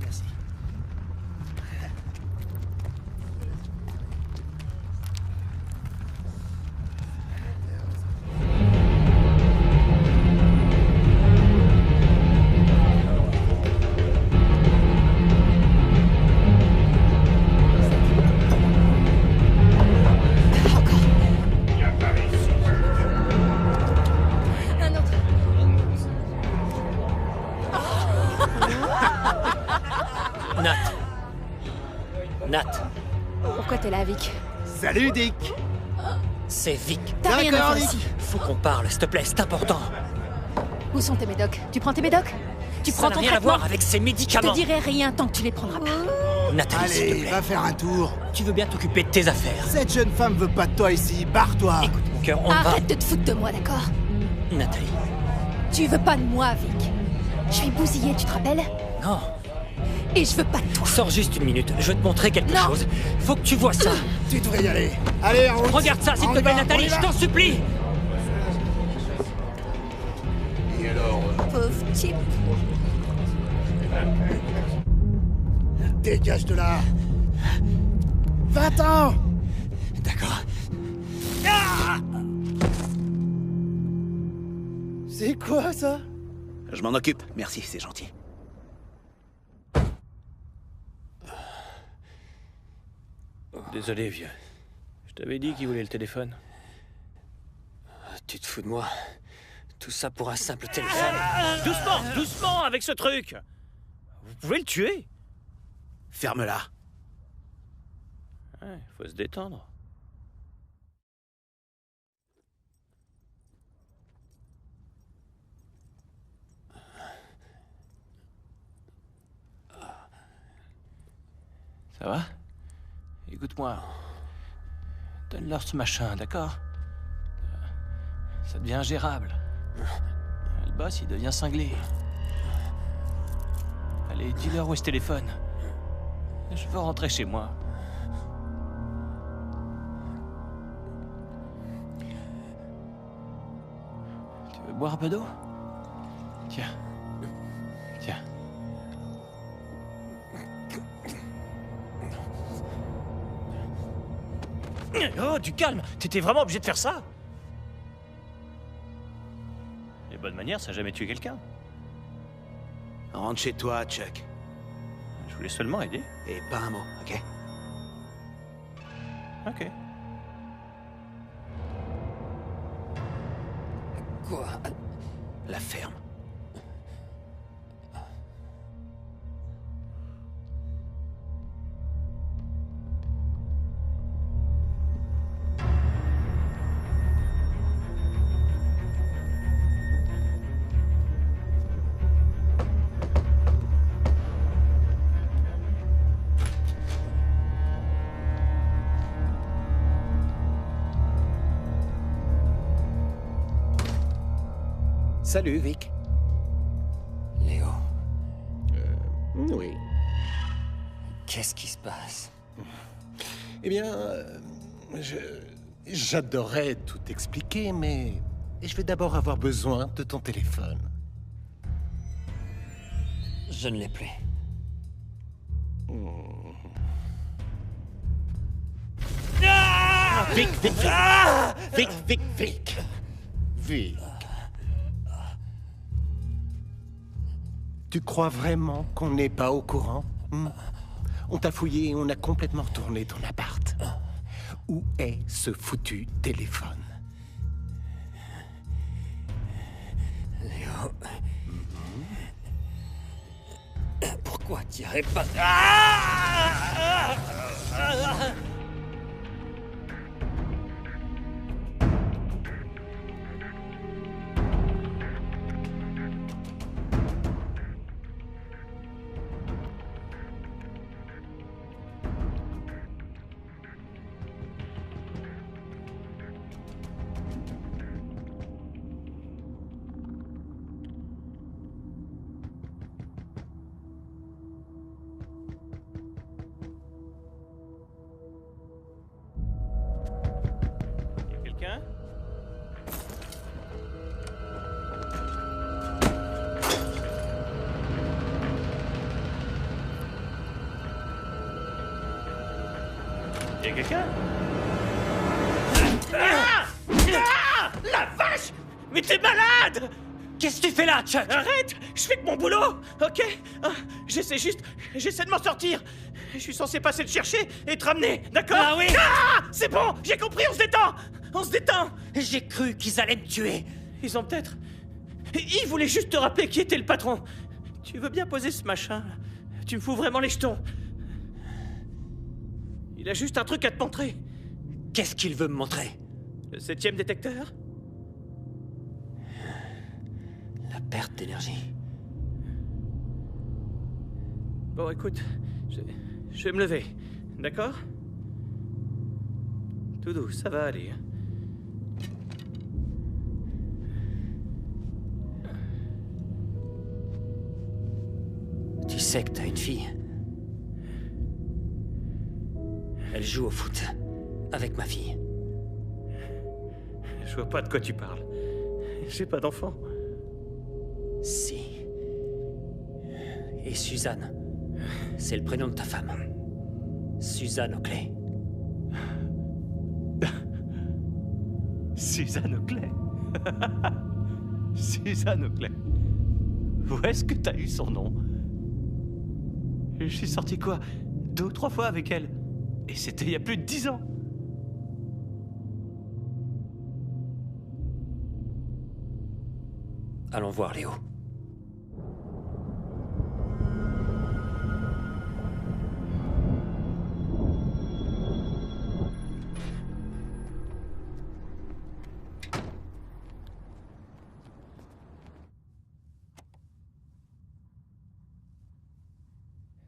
Merci. Un autre. Nat. Pourquoi t'es là, Vic? Salut, Dick! C'est Vic. T'as rien à faire ici. Faut qu'on parle, s'il te plaît, c'est important. Où sont tes médocs? Tu prends tes médocs? Tu Ça prends n'a ton rien à traitement? voir avec ces Je médicaments. te dirai rien tant que tu les prendras pas. Nathalie, s'il te Allez, plaît. va faire un tour. Tu veux bien t'occuper de tes affaires. Cette jeune femme veut pas de toi ici, barre-toi! Écoute, mon cœur, on va... Arrête de te foutre de moi, d'accord? Nathalie. Tu veux pas de moi, Vic. Je suis bousillée, tu te rappelles? Non. Et je veux pas de toi. Sors juste une minute, je vais te montrer quelque Non. chose. Faut que tu vois ça. Tu devrais y aller. Allez, en route. Regarde ça, s'il On te y plaît, va, Nathalie, on y je va. t'en supplie. Et alors, Pauvre type. dégage de là. 20 ans. D'accord. C'est quoi, ça? Je m'en occupe, merci, c'est gentil. Désolé, vieux. Je t'avais dit qu'il voulait le téléphone. Tu te fous de moi? Tout ça pour un simple téléphone. Doucement, doucement avec ce truc. Vous pouvez le tuer. Ferme-la. Ouais, faut se détendre. Ça va? Écoute-moi. Donne-leur ce machin, d'accord? Ça devient ingérable. Le boss, il devient cinglé. Allez, dis-leur où est ce téléphone. Je veux rentrer chez moi. Tu veux boire un peu d'eau? Tiens. Tiens. Oh, du calme! T'étais vraiment obligé de faire ça? Les bonnes manières, ça n'a jamais tué quelqu'un. Rentre chez toi, Chuck. Je voulais seulement aider. Et pas un mot, ok? Ok. Quoi? La ferme. Salut, Vic. Léo. Oui. Qu'est-ce qui se passe? Eh bien, j'adorerais tout expliquer, mais je vais d'abord avoir besoin de ton téléphone. Je ne l'ai plus. Vic, Vic, Vic! Vic, Vic, Vic! Vic. Tu crois vraiment qu'on n'est pas au courant? On t'a fouillé et on a complètement retourné ton appart. Où est ce foutu téléphone? Léo... Pourquoi t'irais pas... Quelqu'un? Y'a quelqu'un? La vache! Mais t'es malade! Qu'est-ce que tu fais là, Chuck? Arrête! Je fais que mon boulot, ok? J'essaie de m'en sortir. Je suis censé passer te chercher et te ramener, d'accord? Ah oui! C'est bon, j'ai compris, on se détend! On se détend! J'ai cru qu'ils allaient me tuer. Ils ont peut-être... Ils voulaient juste te rappeler qui était le patron. Tu veux bien poser ce machin? Tu me fous vraiment les jetons. Il a juste un truc à te montrer. Qu'est-ce qu'il veut me montrer? Le 7e détecteur? La perte d'énergie. Bon, écoute, je vais me lever, d'accord? Tout doux, ça va aller. Tu sais que t'as une fille. Elle joue au foot avec ma fille. Je vois pas de quoi tu parles. J'ai pas d'enfant. Si. Et Suzanne. C'est le prénom de ta femme. Suzanne Oakley. Suzanne Oakley. Suzanne Oakley. Où est-ce que t'as eu son nom? Je suis sorti quoi? 2 ou 3 fois avec elle. Et c'était il y a plus de 10 ans. Allons voir Léo.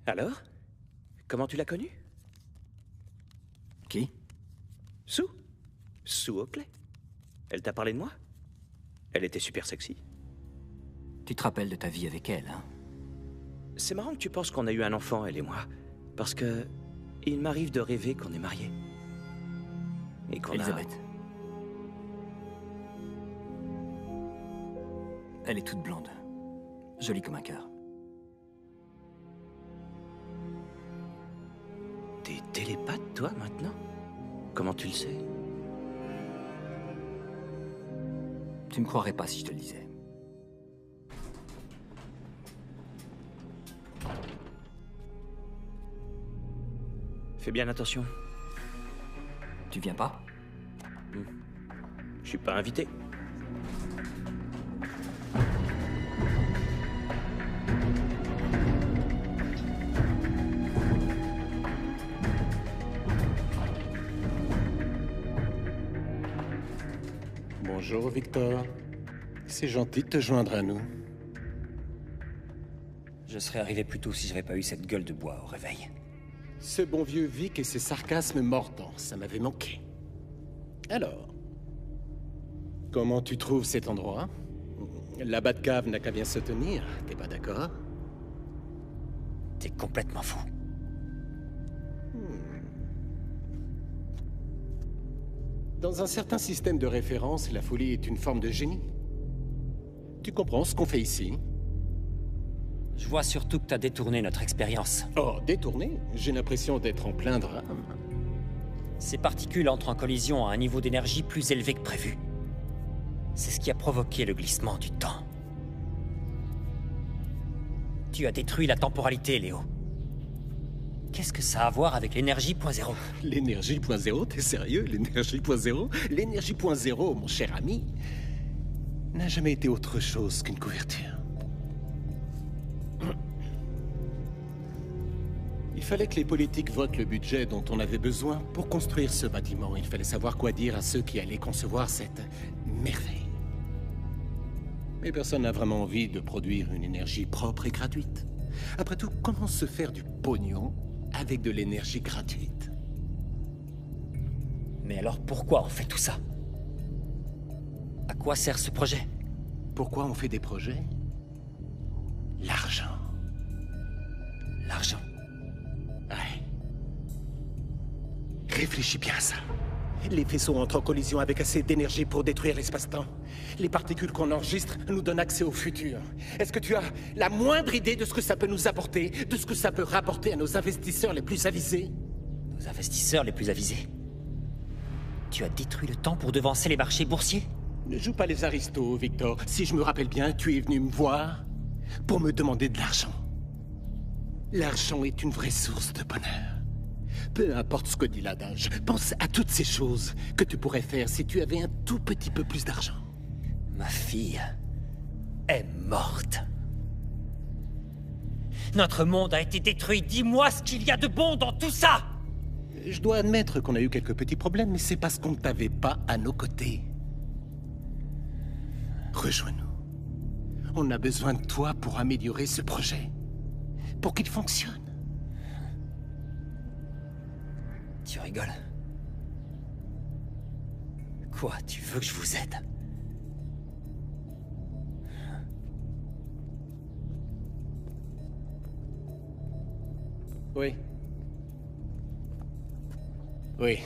Alors? Comment tu l'as connue? Qui? Sue. Sue Oakley. Elle t'a parlé de moi? Elle était super sexy. Tu te rappelles de ta vie avec elle, hein? C'est marrant que tu penses qu'on a eu un enfant, elle et moi. Parce que... il m'arrive de rêver qu'on est mariés. Et qu'on Elisabeth. Elle est toute blonde. Jolie comme un cœur. T'es télépathe, toi, maintenant? Comment tu le sais? Tu me croirais pas si je te le disais. Fais bien attention. Tu viens pas? Je suis pas invité. Bonjour, Victor. C'est gentil de te joindre à nous. Je serais arrivé plus tôt si j'avais pas eu cette gueule de bois au réveil. Ce bon vieux Vic et ses sarcasmes mordants, ça m'avait manqué. Alors, comment tu trouves cet endroit? La Batcave n'a qu'à bien se tenir, t'es pas d'accord? T'es complètement fou. Dans un certain système de référence, la folie est une forme de génie. Tu comprends ce qu'on fait ici? Je vois surtout que t'as détourné notre expérience. Oh, détourné? J'ai l'impression d'être en plein drame. Ces particules entrent en collision à un niveau d'énergie plus élevé que prévu. C'est ce qui a provoqué le glissement du temps. Tu as détruit la temporalité, Léo. Qu'est-ce que ça a à voir avec l'énergie .0? L'énergie .0? T'es sérieux? L'énergie .0? L'énergie .0, mon cher ami, n'a jamais été autre chose qu'une couverture. Il fallait que les politiques votent le budget dont on avait besoin pour construire ce bâtiment. Il fallait savoir quoi dire à ceux qui allaient concevoir cette merveille. Mais personne n'a vraiment envie de produire une énergie propre et gratuite. Après tout, comment se faire du pognon avec de l'énergie gratuite? Mais alors pourquoi on fait tout ça? À quoi sert ce projet? Pourquoi on fait des projets? L'argent. L'argent. Ouais. Réfléchis bien à ça. Les vaisseaux entrent en collision avec assez d'énergie pour détruire l'espace-temps. Les particules qu'on enregistre nous donnent accès au futur. Est-ce que tu as la moindre idée de ce que ça peut nous apporter, de ce que ça peut rapporter à nos investisseurs les plus avisés? Nos investisseurs les plus avisés? Tu as détruit le temps pour devancer les marchés boursiers? Ne joue pas les aristos, Victor. Si je me rappelle bien, tu es venu me voir pour me demander de l'argent. L'argent est une vraie source de bonheur. Peu importe ce que dit l'adage, pense à toutes ces choses que tu pourrais faire si tu avais un tout petit peu plus d'argent. Ma fille est morte. Notre monde a été détruit. Dis-moi ce qu'il y a de bon dans tout ça! Je dois admettre qu'on a eu quelques petits problèmes, mais c'est parce qu'on ne t'avait pas à nos côtés. Rejoins-nous. On a besoin de toi pour améliorer ce projet. Pour qu'il fonctionne. Tu rigoles? Quoi, tu veux que je vous aide? Oui. Oui.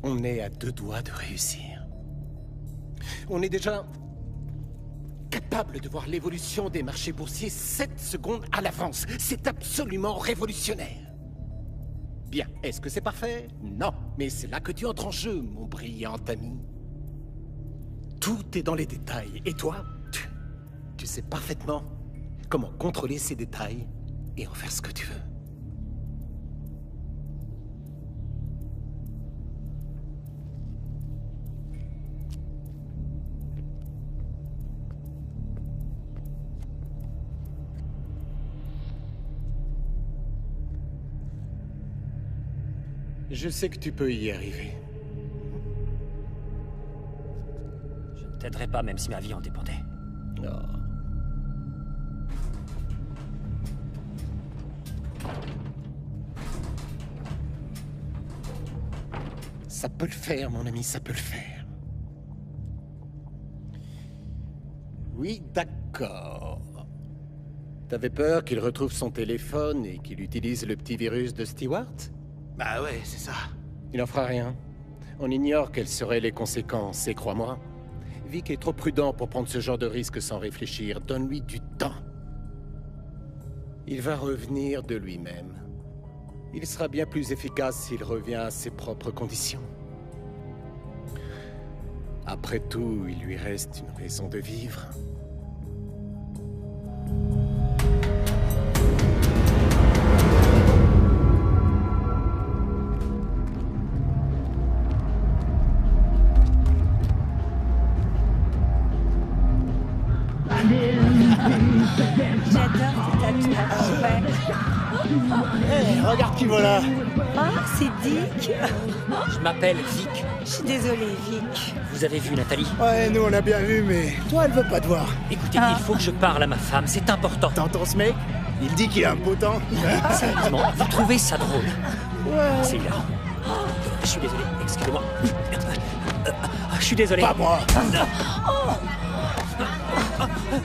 On est à 2 doigts de réussir. On est déjà capable de voir l'évolution des marchés boursiers 7 secondes à l'avance. C'est absolument révolutionnaire. Bien, est-ce que c'est parfait? Non, mais c'est là que tu entres en jeu, mon brillant ami. Tout est dans les détails, et toi, tu sais parfaitement comment contrôler ces détails et en faire ce que tu veux. Je sais que tu peux y arriver. Je ne t'aiderai pas même si ma vie en dépendait. Oh. Ça peut le faire, mon ami, ça peut le faire. Oui, d'accord. T'avais peur qu'il retrouve son téléphone et qu'il utilise le petit virus de Stewart? Bah ouais, c'est ça. Il n'en fera rien. On ignore quelles seraient les conséquences, et crois-moi, Vic est trop prudent pour prendre ce genre de risque sans réfléchir. Donne-lui du temps. Il va revenir de lui-même. Il sera bien plus efficace s'il revient à ses propres conditions. Après tout, il lui reste une raison de vivre. J'adore tes tatouages. Hey, regarde qui voilà. Ah, c'est Dick. Je m'appelle Vic. Je suis désolée, Vic. Vous avez vu Nathalie? Ouais, nous on a bien vu, mais toi elle veut pas te voir. Écoutez, il faut que je parle à ma femme, c'est important. T'entends ce mec? Il dit qu'il est impotent. Sérieusement, vous trouvez ça drôle? Ouais. C'est hilarant. Je suis désolé, excusez-moi. Je suis désolé. Pas moi.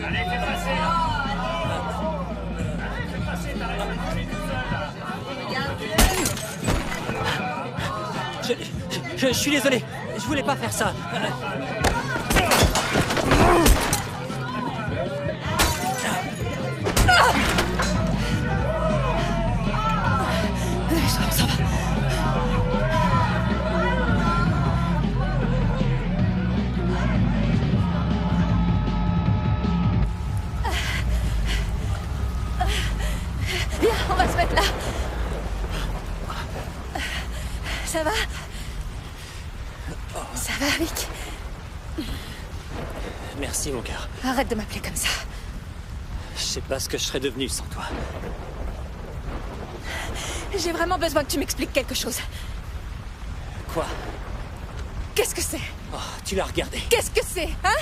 Allez, fais passer. Fais passer, t'arrêtes de parler tout seul, là. Je suis désolé. Je voulais pas faire ça. Ça va. Viens, on va se mettre là. Ça va? Ça va, Vic? Merci, mon cœur. Arrête de m'appeler comme ça. Je sais pas ce que je serais devenu sans toi. J'ai vraiment besoin que tu m'expliques quelque chose. Quoi? Qu'est-ce que c'est? Oh, tu l'as regardé. Qu'est-ce que c'est, hein?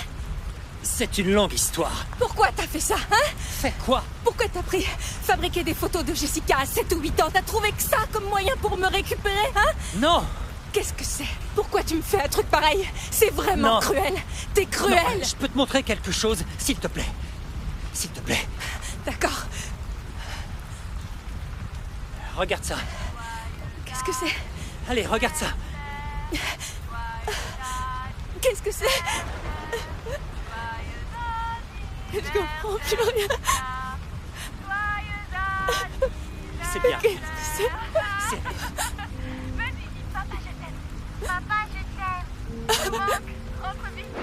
C'est une longue histoire. Pourquoi t'as fait ça, hein? Fait quoi? Pourquoi t'as fabriqué des photos de Jessica à 7 ou 8 ans? T'as trouvé que ça comme moyen pour me récupérer, hein? Non! Qu'est-ce que c'est? Pourquoi tu me fais un truc pareil? C'est vraiment cruel. T'es cruel. Non, je peux te montrer quelque chose, s'il te plaît. S'il te plaît. D'accord. Regarde ça. Qu'est-ce que c'est? Allez, regarde ça. Qu'est-ce que c'est? Je comprends plus rien. C'est bien. Qu'est-ce que c'est? C'est bien. Papa, je t'aime. Papa, je t'aime. Franck, rentre vite.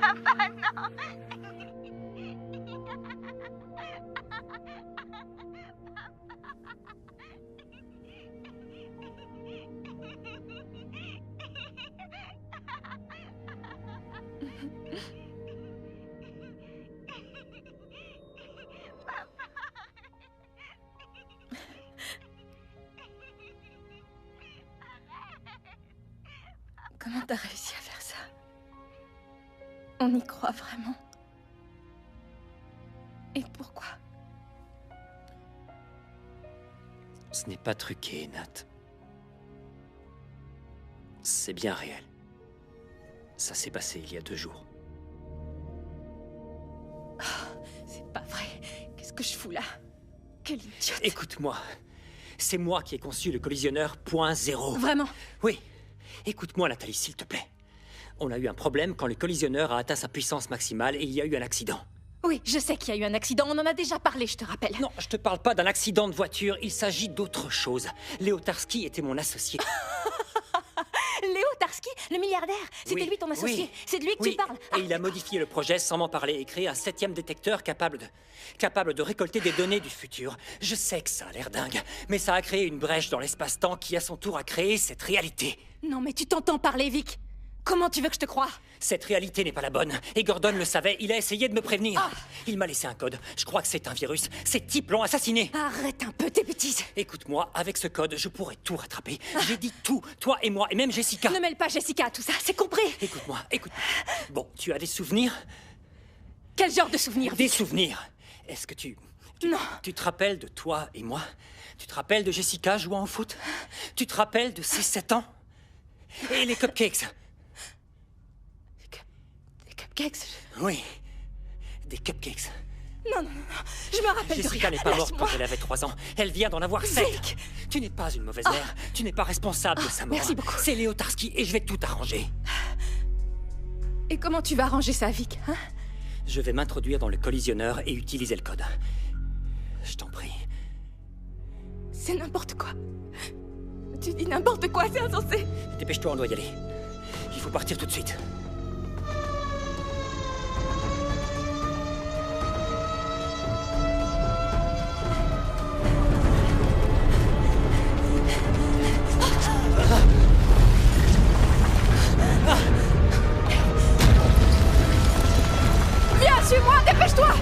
Papa, non. Comment t'as réussi à faire ça? On y croit vraiment? Et pourquoi? Ce n'est pas truqué, Nat. C'est bien réel. Ça s'est passé il y a 2 jours. C'est pas vrai. Qu'est-ce que je fous là? Quel idiote. Écoute-moi. C'est moi qui ai conçu le collisionneur .0. Vraiment? Oui. Écoute-moi, Nathalie, s'il te plaît. On a eu un problème quand le collisionneur a atteint sa puissance maximale et il y a eu un accident. Oui, je sais qu'il y a eu un accident. On en a déjà parlé, je te rappelle. Non, je te parle pas d'un accident de voiture. Il s'agit d'autre chose. Léo Tarski était mon associé. Léo Tarski, le milliardaire. C'était Oui, lui ton associé. oui. C'est de lui que Oui, tu parles. et il a modifié le projet sans m'en parler et créé un 7e détecteur capable de récolter des données du futur. Je sais que ça a l'air dingue, mais ça a créé une brèche dans l'espace-temps qui à son tour a créé cette réalité. Non, mais tu t'entends parler, Vic. Comment tu veux que je te croie? Cette réalité n'est pas la bonne, et Gordon le savait, il a essayé de me prévenir. Il m'a laissé un code, je crois que c'est un virus. Ces types l'ont assassiné. Arrête un peu tes bêtises. Écoute-moi, avec ce code, je pourrais tout rattraper. J'ai dit tout, toi et moi, et même Jessica. Ne mêle pas Jessica à tout ça, c'est compris. Écoute-moi. Bon, tu as des souvenirs? Quel genre de souvenirs? Des souvenirs. Est-ce que Non. Tu te rappelles de toi et moi? Tu te rappelles de Jessica jouant au foot? Tu te rappelles de ses 7 ans? Et les cupcakes? Des cupcakes? Oui, des cupcakes. Non, je me rappelle Jessica de rien. n'est pas morte Lâche-moi. quand elle avait 3 ans. Elle vient d'en avoir 7. Vic. Tu n'es pas une mauvaise mère. Tu n'es pas responsable de sa mort. merci beaucoup. C'est Léo Tarski et je vais tout arranger. Et comment tu vas arranger ça, Vic, hein? Je vais m'introduire dans le collisionneur et utiliser le code. Je t'en prie. C'est n'importe quoi. Tu dis n'importe quoi, c'est insensé. Dépêche-toi, on doit y aller. Il faut partir tout de suite. Viens, suis-moi, dépêche-toi.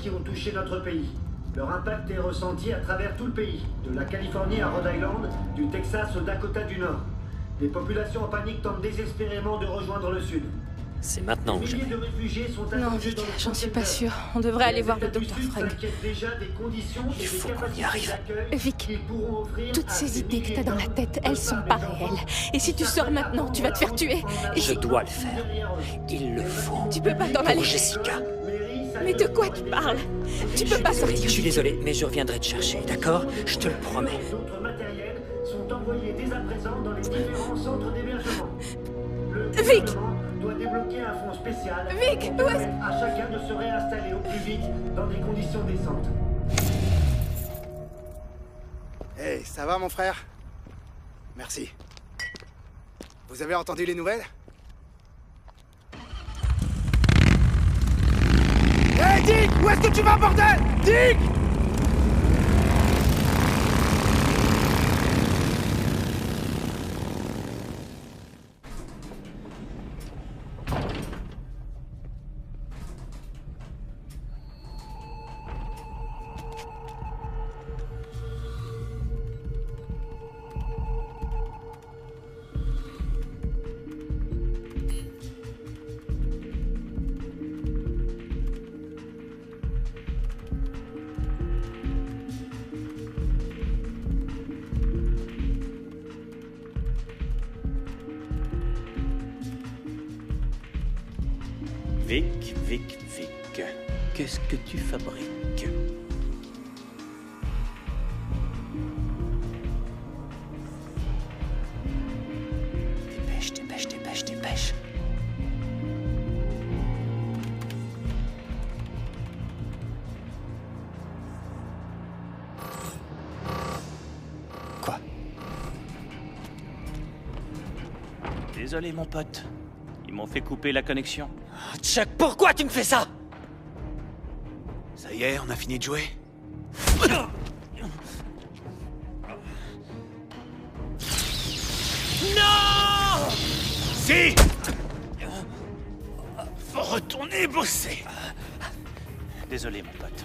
qui ont touché notre pays. Leur impact est ressenti à travers tout le pays, de la Californie à Rhode Island, du Texas au Dakota du Nord. Les populations en panique tentent désespérément de rejoindre le sud. C'est maintenant que Des milliers de réfugiés sont Non, attendus Vic, dans les j'en suis pas prochaines sûre. heures. On devrait aller Les voir le États du docteur Sud Frank. s'inquiètent déjà des conditions et des capacités d'accueil Vic, qu'ils pourront offrir toutes à ces des idées que milliers t'as dans la d'hommes, tête, de elles sont femmes et pas d'enfants. réelles. Et si tu sors maintenant, tu vas te faire tuer. Et Je dois le faire. Il le faut. Tu peux pas t'en Pour aller. Jessica. Mais de quoi tu parles? Tu peux pas sortir. Je suis désolé, mais je reviendrai te chercher, d'accord? Je te le promets. D'autres matériels sont envoyés dès à présent dans les différents centres d'hébergement. Le gouvernement doit débloquer un fonds spécial Vic, pour permettre à chacun de se réinstaller au plus vite dans des conditions décentes. Hey, ça va mon frère? Merci. Vous avez entendu les nouvelles? Hey Dick! Où est-ce que tu vas, bordel? Dick! Vic, Vic, Vic. Qu'est-ce que tu fabriques? Dépêche, dépêche, dépêche, dépêche. Quoi? Désolé, mon pote. Ils m'ont fait couper la connexion. Chuck, pourquoi tu me fais ça? Ça y est, on a fini de jouer? Non! Si! Faut retourner bosser. Désolé, mon pote.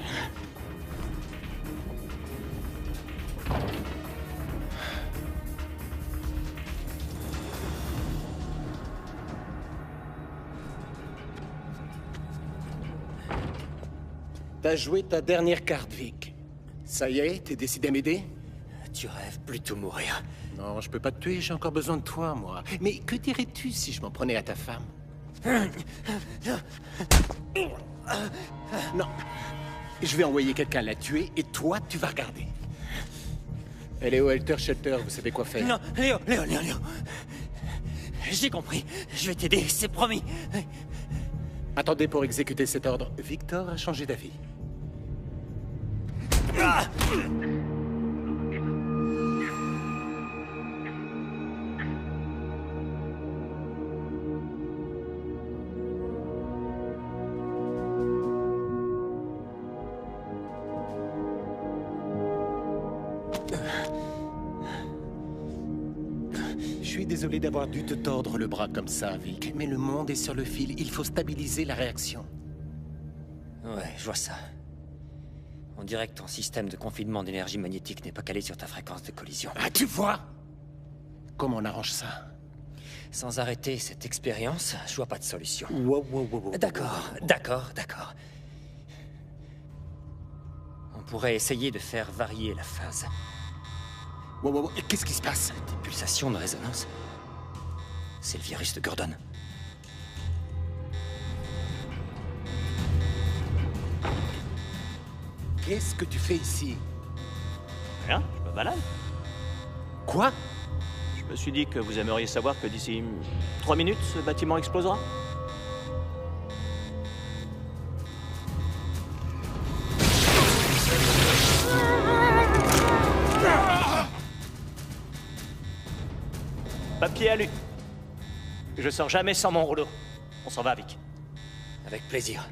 T'as joué ta dernière carte, Vic. Ça y est, t'es décidé à m'aider? Tu rêves plutôt mourir. Non, je peux pas te tuer, j'ai encore besoin de toi, moi. Mais que dirais-tu si je m'en prenais à ta femme? Non. Je vais envoyer quelqu'un la tuer et toi, tu vas regarder. Elle est au Helter Shelter, vous savez quoi faire. Non, Léo. J'ai compris. Je vais t'aider, c'est promis. Attendez pour exécuter cet ordre. Victor a changé d'avis. Je suis désolé d'avoir dû te tordre le bras comme ça, Vic, mais le monde est sur le fil, il faut stabiliser la réaction. Ouais, je vois ça. On dirait que ton système de confinement d'énergie magnétique n'est pas calé sur ta fréquence de collision. Ah, tu vois? Comment on arrange ça? Sans arrêter cette expérience, je vois pas de solution. Wow. D'accord. On pourrait essayer de faire varier la phase. Wow, qu'est-ce qui se passe? Des pulsations de résonance. C'est le virus de Gordon. Qu'est-ce que tu fais ici? Rien, je me balade. Quoi? Je me suis dit que vous aimeriez savoir que d'ici 3 minutes, ce bâtiment explosera. Papier alu. Je sors jamais sans mon rouleau. On s'en va, Vic. Avec plaisir.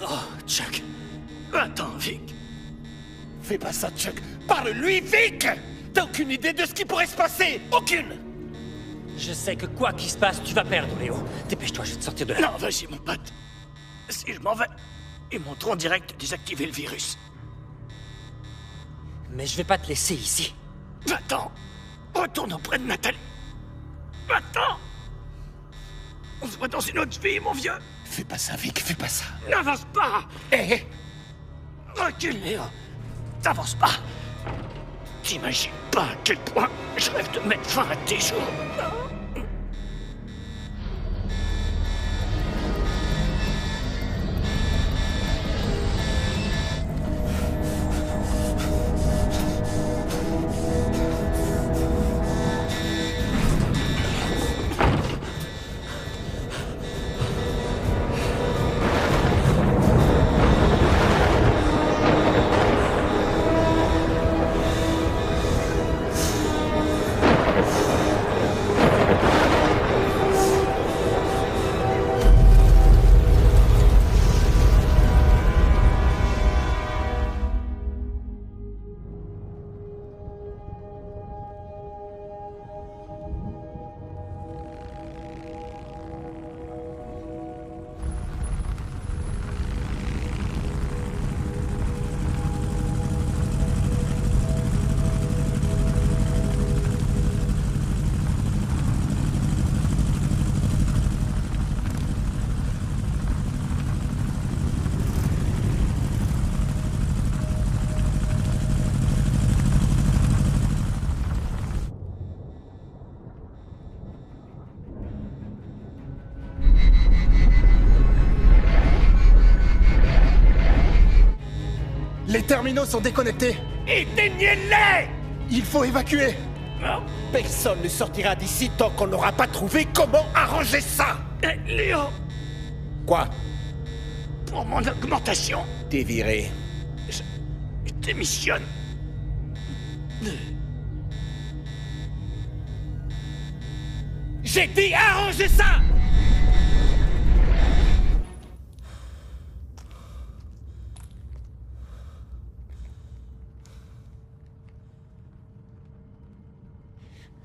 Oh, Chuck. pas ça, Chuck. Parle-lui, Vic! T'as aucune idée de ce qui pourrait se passer! Aucune! Je sais que quoi qu'il se passe, tu vas perdre, Léo. Dépêche-toi, je vais te sortir de là. Non, vas-y, mon pote. Si je m'en vais, ils montront direct de désactiver le virus. Mais je vais pas te laisser ici. Va-t'en. Retourne auprès de Nathalie. Va-t'en. On se voit dans une autre vie, mon vieux. Fais pas ça, Vic, fais pas ça. N'avance pas. Hé, Recule, Léo. T'avances pas. T'imagines pas à quel point je rêve de mettre fin à tes jours. Les terminaux sont déconnectés. Éteignez-les! Il faut évacuer. Personne ne sortira d'ici tant qu'on n'aura pas trouvé comment arranger ça! Léo! Quoi? Pour mon augmentation, T'es viré. je démissionne. J'ai dit arranger ça!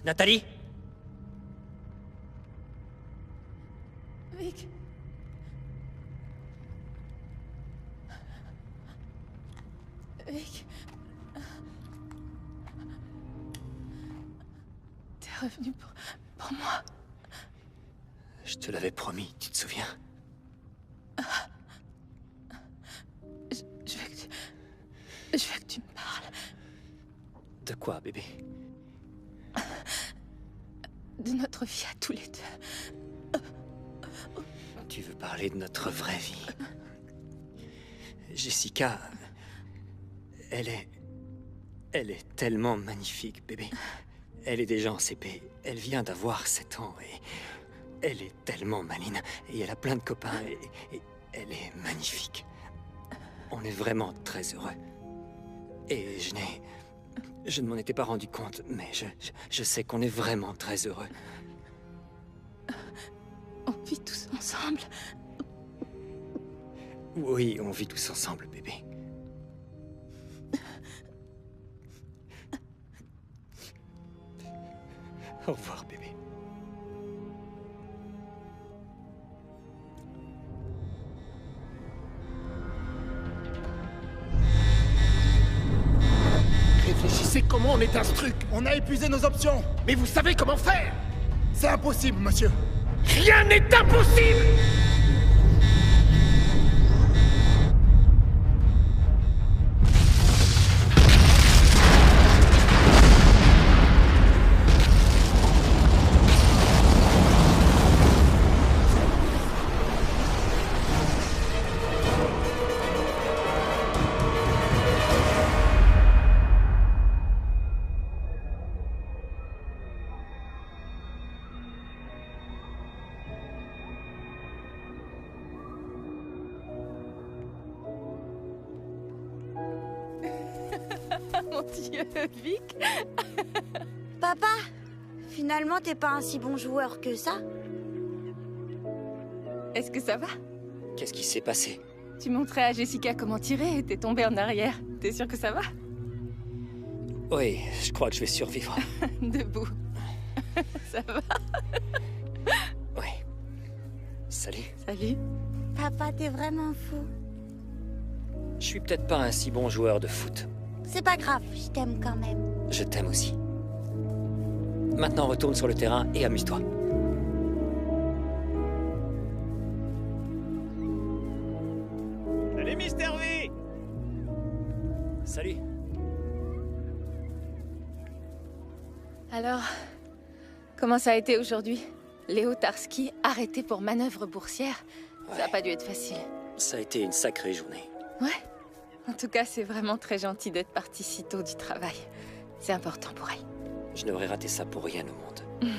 Nathalie? Vic. Vic. T'es revenu pour moi. Je te l'avais promis, tu te souviens? Je veux que tu me parles. De quoi, bébé? De notre vie à tous les deux. Tu veux parler de notre vraie vie? Jessica... Elle est tellement magnifique, bébé. Elle est déjà en CP. Elle vient d'avoir 7 ans et... Elle est tellement maline. Et elle a plein de copains et elle est magnifique. On est vraiment très heureux. Et je ne m'en étais pas rendu compte, mais je sais qu'on est vraiment très heureux. On vit tous ensemble. Oui, on vit tous ensemble, bébé. Au revoir, bébé. Réfléchissez comment on éteint ce truc. On a épuisé nos options. Mais vous savez comment faire? C'est impossible, monsieur. Rien n'est impossible! Mon Dieu, Vic. Papa, finalement, t'es pas un si bon joueur que ça. Est-ce que ça va? Qu'est-ce qui s'est passé? Tu montrais à Jessica comment tirer et t'es tombé en arrière. T'es sûr que ça va? Oui, je crois que je vais survivre. Debout. Ça va? Oui. Salut. Salut. Papa, t'es vraiment fou. Je suis peut-être pas un si bon joueur de foot. C'est pas grave, je t'aime quand même. Je t'aime aussi. Maintenant, retourne sur le terrain et amuse-toi. Allez, Mister V! Salut. Alors, comment ça a été aujourd'hui? Léo Tarski arrêté pour manœuvre boursière? Ça a pas dû être facile. Ça a été une sacrée journée. Ouais. En tout cas, c'est vraiment très gentil d'être parti si tôt du travail. C'est important pour elle. Je n'aurais raté ça pour rien au monde.